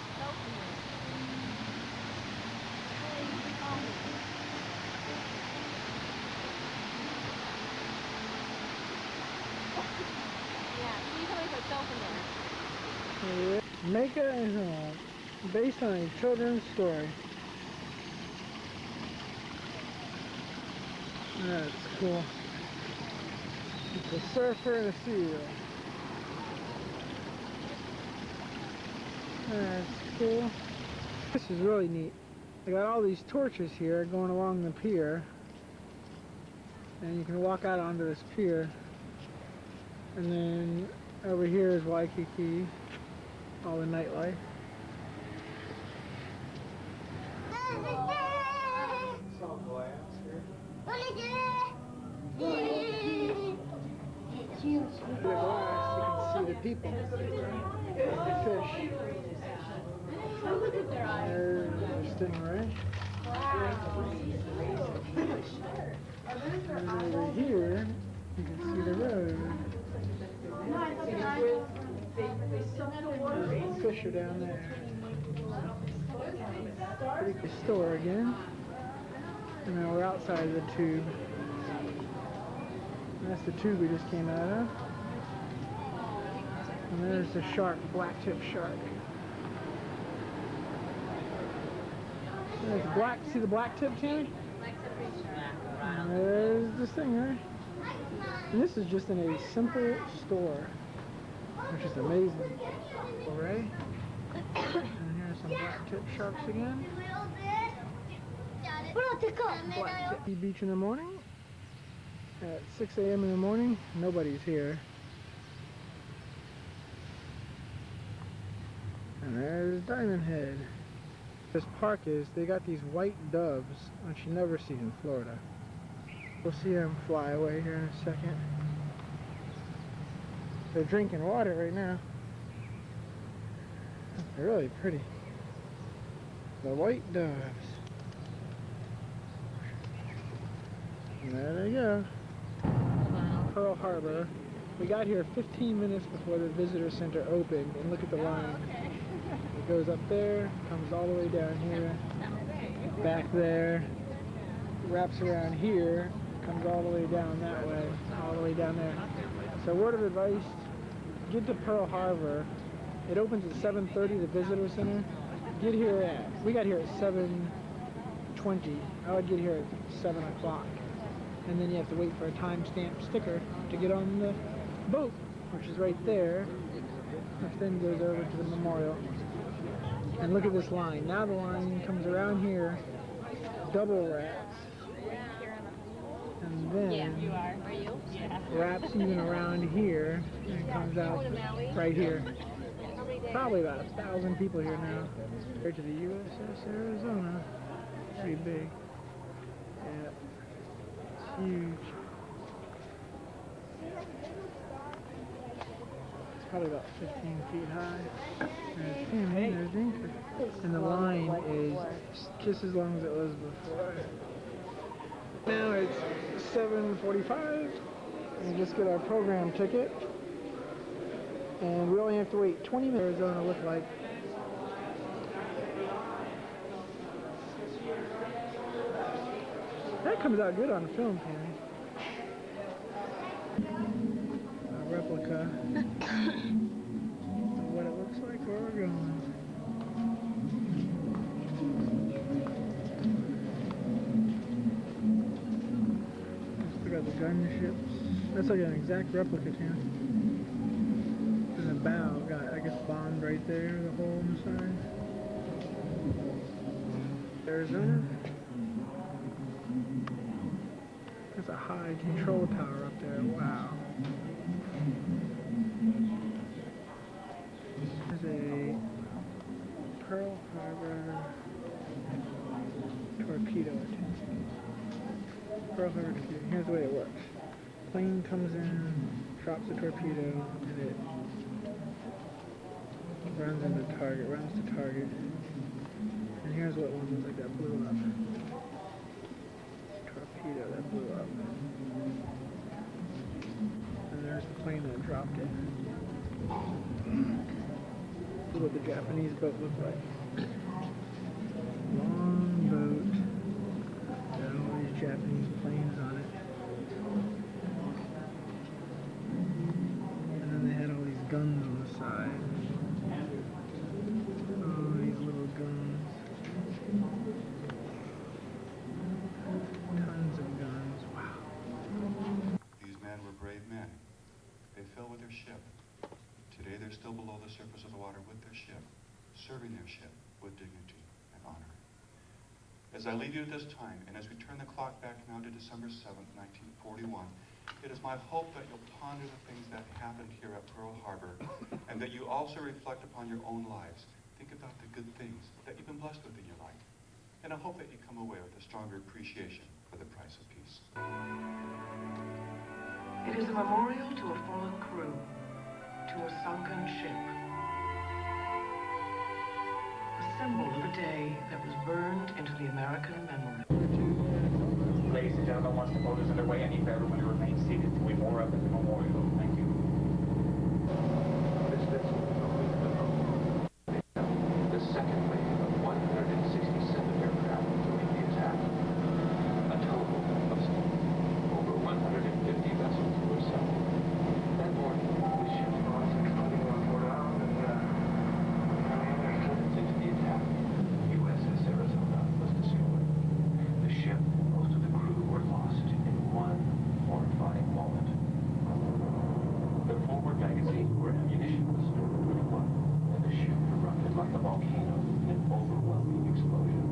Yeah, Mecca is based on a children's story. That's cool. It's a surfer and a seal. That's cool. This is really neat. They got all these torches here going along the pier. And you can walk out onto this pier. And then over here is Waikiki. All the nightlife. It's all glass here. Through the glass, you can see the people, the fish. There's the stingray. And over here, you can see the road. The fish are down there. Pretty cool store again. And now we're outside of the tube. That's the tube we just came out of. And there's the shark, black-tip shark. There's black. See the black-tip, Tammy? And there's this thing, right? And this is just in a simple store, which is amazing. Right? And here's some black-tip sharks again. Black-tip beach in the morning. At 6 a.m. in the morning, nobody's here. And there's Diamond Head. This park is, they got these white doves, which you never see in Florida. We'll see them fly away here in a second. They're drinking water right now. They're really pretty. The white doves. And there they go. Pearl Harbor. We got here 15 minutes before the visitor center opened, and look at the line. It goes up there, comes all the way down here, back there, wraps around here, comes all the way down that way, all the way down there. So word of advice, get to Pearl Harbor. It opens at 7:30, the visitor center. Get here at, we got here at 7:20. I would get here at 7 o'clock. And then you have to wait for a timestamp sticker to get on the boat, which is right there, which then goes over to the memorial. And look at this line. Now the line comes around here, double wraps, and then wraps even around here, and comes out right here. Probably about 1,000 people here now. Here to the USS Arizona. Pretty big. Yeah. Huge. It's probably about 15 feet high. There's Tammy, there's Anchor. And the line is just as long as it was before. Now it's 7:45. We just get our program ticket. And we only have to wait 20 minutes. Arizona look like. That comes out good on film, Tammy. A replica of what it looks like where we're going. Look at the gunships. That's like an exact replica, Tammy. And the bow got, I guess, bombed right there, the hole in the side. Arizona. There's a high control tower up there. Wow. There's a Pearl Harbor torpedo attachment. Pearl Harbor torpedo. Here's the way it works. Plane comes in, drops a torpedo, and it runs into target, runs to target. And here's what one looks like that blew up. Torpedo that blew up. And there's the plane that dropped it. This is what the Japanese boat looked like. Long boat. Got all these Japanese planes on it. And then they had all these guns on the side. Oh, these little guns. Tons of guns. Wow. These men were brave men. serving their ship with dignity and honor. As I leave you at this time, and as we turn the clock back now to December 7th, 1941, it is my hope that you'll ponder the things that happened here at Pearl Harbor, and that you also reflect upon your own lives. Think about the good things that you've been blessed with in your life. And I hope that you come away with a stronger appreciation for the price of peace. It is a memorial to a fallen crew, to a sunken ship. A symbol of a day that was burned into the American memory. Ladies and gentlemen, once the vote is underway, I need for everyone to remain seated till we moor up at the memorial. Thank you. The second wave of 167 aircraft joined the attack. A total of over 150 vessels were sunk. That morning, the ship was exploding on Port Island and into the attack. USS Arizona was destroyed. The ship and most of the crew were lost in one horrifying moment. The forward magazine where ammunition was stored was flooded, and the ship erupted like a volcano in an overwhelming explosion.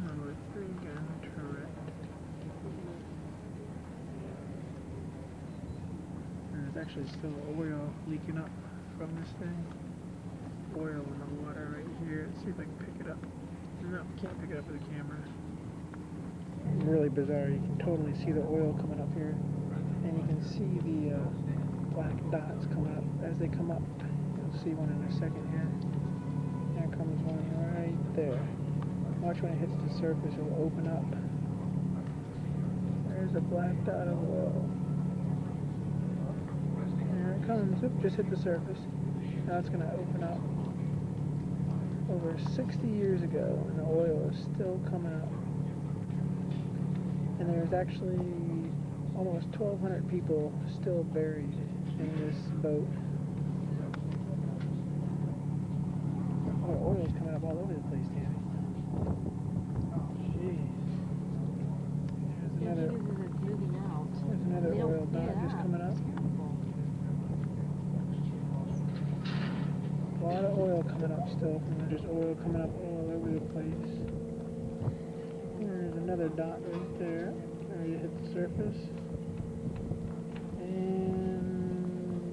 Number 3 gun turret. And there's actually still oil leaking up from this thing. Oil in the water right here. Let's see if I can pick it up. No, can't pick it up with the camera. Really bizarre. You can totally see the oil coming up here. And you can see the black dots coming up as they come up. You'll see one in a second here. There comes one right there. Watch when it hits the surface, it will open up. There's a black dot of oil. Here it comes. Oop, just hit the surface. Now it's going to open up. Over 60 years ago, and the oil is still coming up. And there's actually almost 1,200 people still buried in this boat. Oh, oil's coming up all over the place, Tammy. There's another oil dot just coming up. A lot of oil coming up still. And there's oil coming up all over the place. There's another dot right there. There you hit the surface. And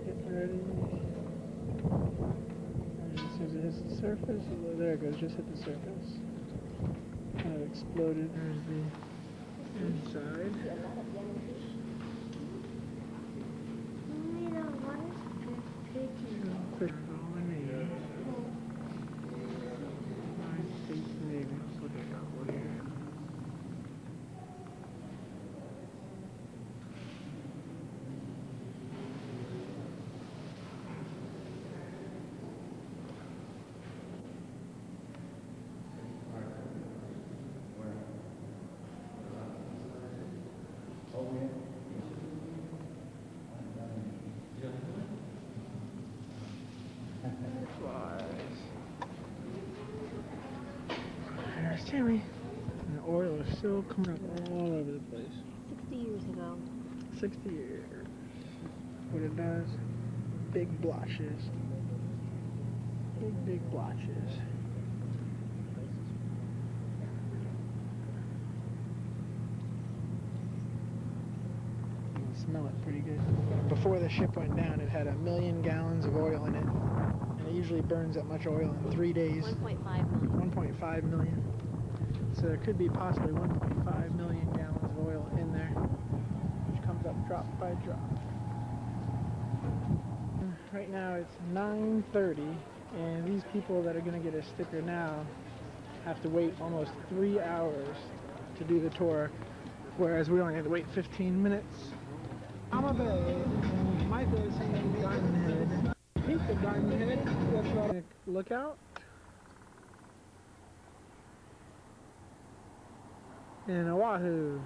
get ready. And as soon as it hits the surface, there it goes, just hit the surface. Kind of exploded. There's the inside. Fish all in the air. United States Navy. Let's look at a couple here. There's Tammy. And the oil is still coming up all over the place. 60 years ago. 60 years. What it does, big blotches. Big blotches. You can smell it pretty good. Before the ship went down, it had 1 million gallons of oil in it. And it usually burns that much oil in 3 days. 1.5 million. 1.5 million. So there could be possibly 1.5 million gallons of oil in there, which comes up drop by drop. Right now it's 9:30, And these people that are going to get a sticker now have to wait almost 3 hours to do the tour, whereas we only had to wait 15 minutes. Hanauma Bay, and my favorite thing is Diamond Head. Peak of Diamond Head, that's what I look out. In Oahu,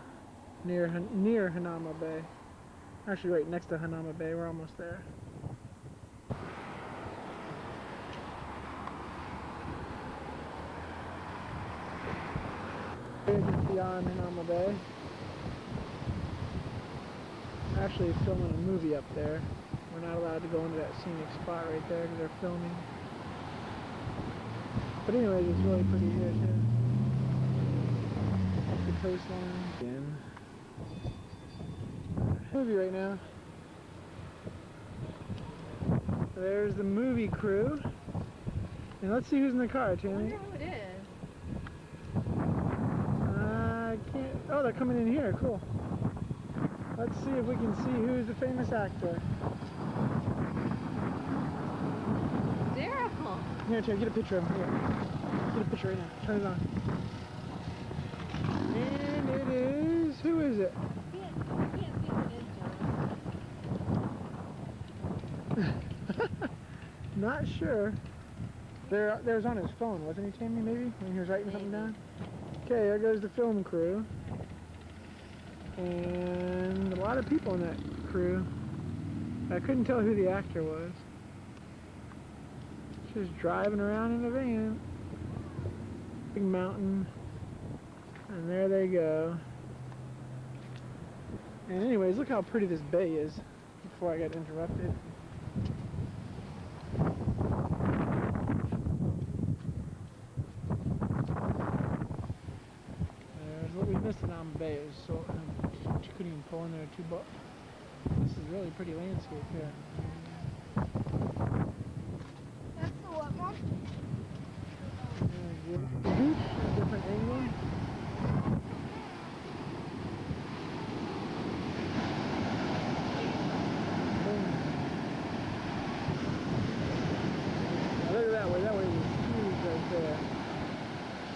near Hanauma Bay. Actually right next to Hanauma Bay, we're almost there. Just beyond Hanauma Bay. Actually filming a movie up there. We're not allowed to go into that scenic spot right there because they're filming. But anyways, it's really pretty here too. Up the coastline. Again. Movie right now. There's the movie crew. And let's see who's in the car, Tammy. I wonder who it is. I can't. Oh, they're coming in here. Cool. Let's see if we can see who's the famous actor. Daryl. Here, Tammy, get a picture of him. Here. Get a picture right now. Turn it on. And it is. Who is it? Not sure. There's on his phone, wasn't he, Tammy, maybe? When he was writing something down? Okay, there goes the film crew. And a lot of people in that crew. I couldn't tell who the actor was. Just driving around in a van. Big mountain. And there they go. And anyways, look how pretty this bay is before I got interrupted. There's what we missed in Hanauma Bay. It was so you couldn't even pull in there too, but this is a really pretty landscape here. That's the what, Mom? The beach, a different angle. Look at that way. That way was huge right there.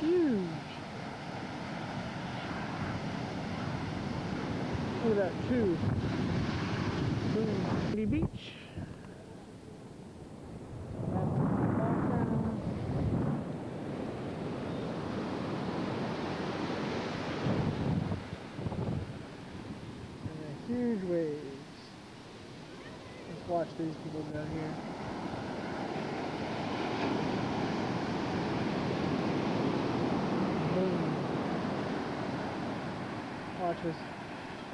Huge. Look at that too. Boom. Pretty beach. And the huge waves. Let's watch these people down here.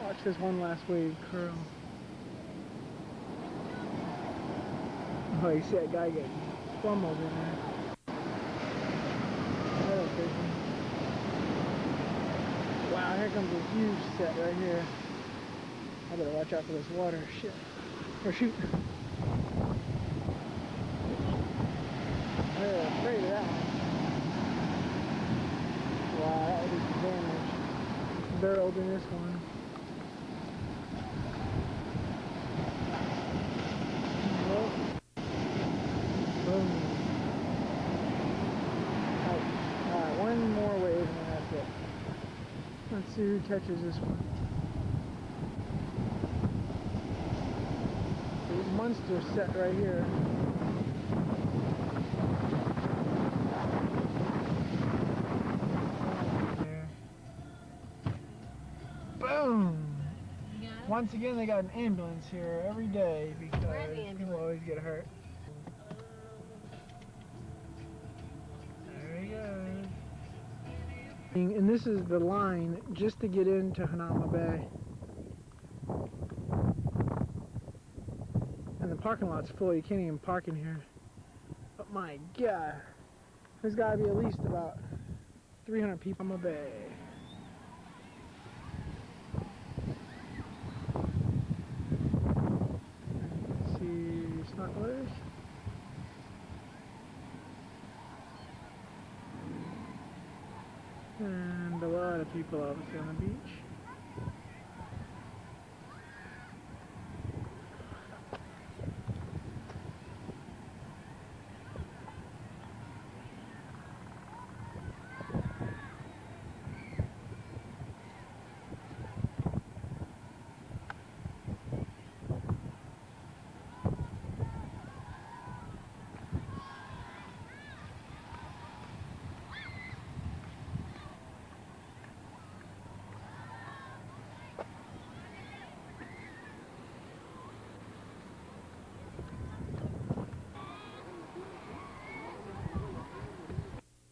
Watch this one last wave curl. Oh, you see that guy get pummeled in there. That was crazy. Wow, here comes a huge set right here. I better watch out for this water. Shit. Or shoot. They're afraid of that one. Wow, that was damage. Barreled in this one. Oh. Boom. Alright, one more wave and then that's it. Let's see who catches this one. This monster set right here. Boom! Once again, they got an ambulance here every day because people always get hurt. There he goes. And this is the line just to get into Hanauma Bay. And the parking lot's full. You can't even park in here. But my God, there's got to be at least about 300 people on the bay. Snorkelers. And a lot of people obviously on the beach.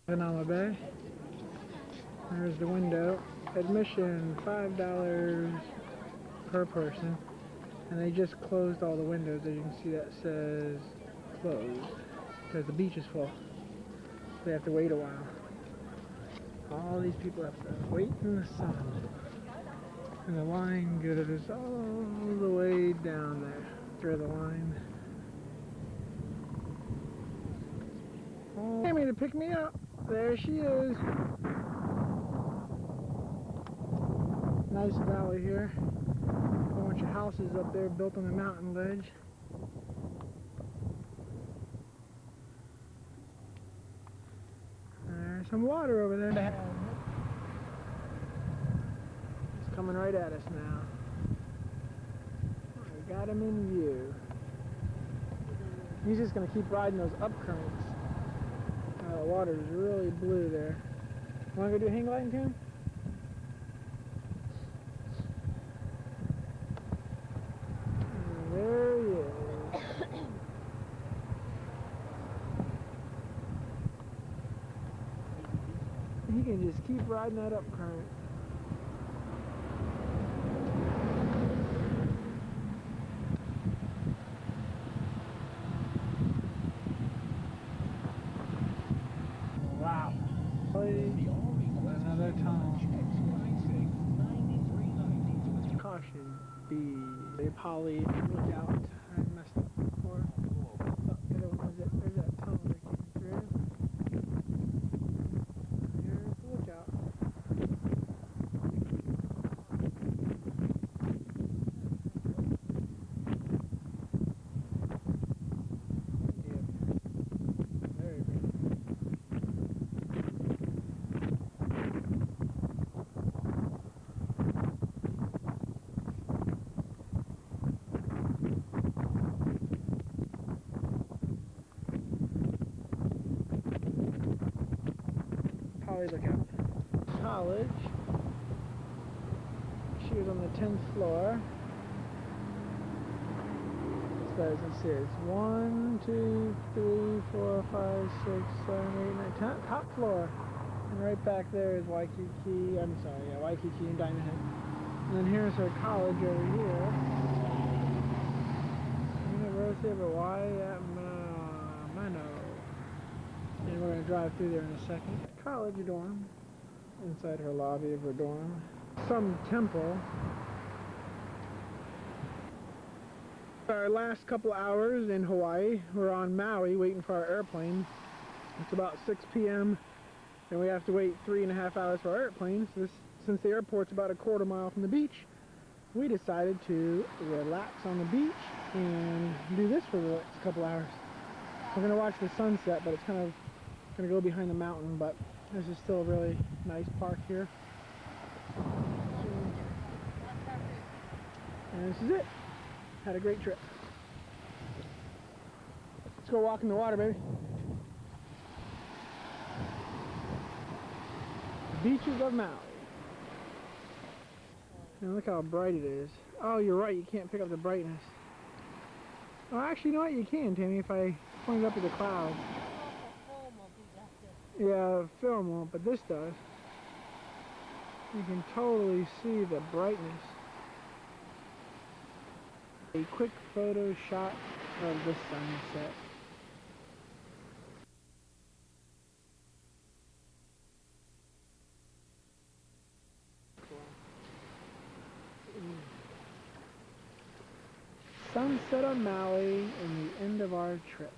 Panama Bay. There's the window. Admission $5 per person. And they just closed all the windows. As you can see, that says closed because the beach is full. So they have to wait a while. All these people have to wait in the sun. And the line goes all the way down there. Through the line. Oh, Tammy to pick me up. There she is. Nice valley here. A bunch of houses up there built on the mountain ledge. There's some water over there. It's coming right at us now. We got him in view. He's just going to keep riding those up currents. The water's really blue there. Want to go do hang gliding to him? There he is. He can just keep riding that up current. Wow. Another tunnel. Caution, be poly, look out. I messed up before. Oh, there's that tunnel that came through. Here's the lookout. Very good. Lookout. College. She was on the 10th floor. So as it says, 1, 2, 3, 4, 5, 6, 7, 8, 9, top floor. And right back there is Waikiki. I'm sorry, yeah, Waikiki and Diamond Head. And then here's her college over here. University of Hawaii at Mano. And we're going to drive through there in a second. College dorm. Inside her lobby of her dorm. Some temple. Our last couple hours in Hawaii. We're on Maui waiting for our airplane. It's about 6 p.m. and we have to wait 3.5 hours for our airplane. So since the airport's about a quarter mile from the beach, we decided to relax on the beach and do this for the next couple hours. We're going to watch the sunset, but it's kind of going to go behind the mountain, but this is still a really nice park here. And this is it. Had a great trip. Let's go walk in the water, baby. The beaches of Maui. Now look how bright it is. Oh, you're right, you can't pick up the brightness. Oh, actually, you know what? You can, Tammy, if I point it up to the clouds. Yeah, film won't, but this does. You can totally see the brightness. A quick photo shot of the sunset. Sunset on Maui and the end of our trip.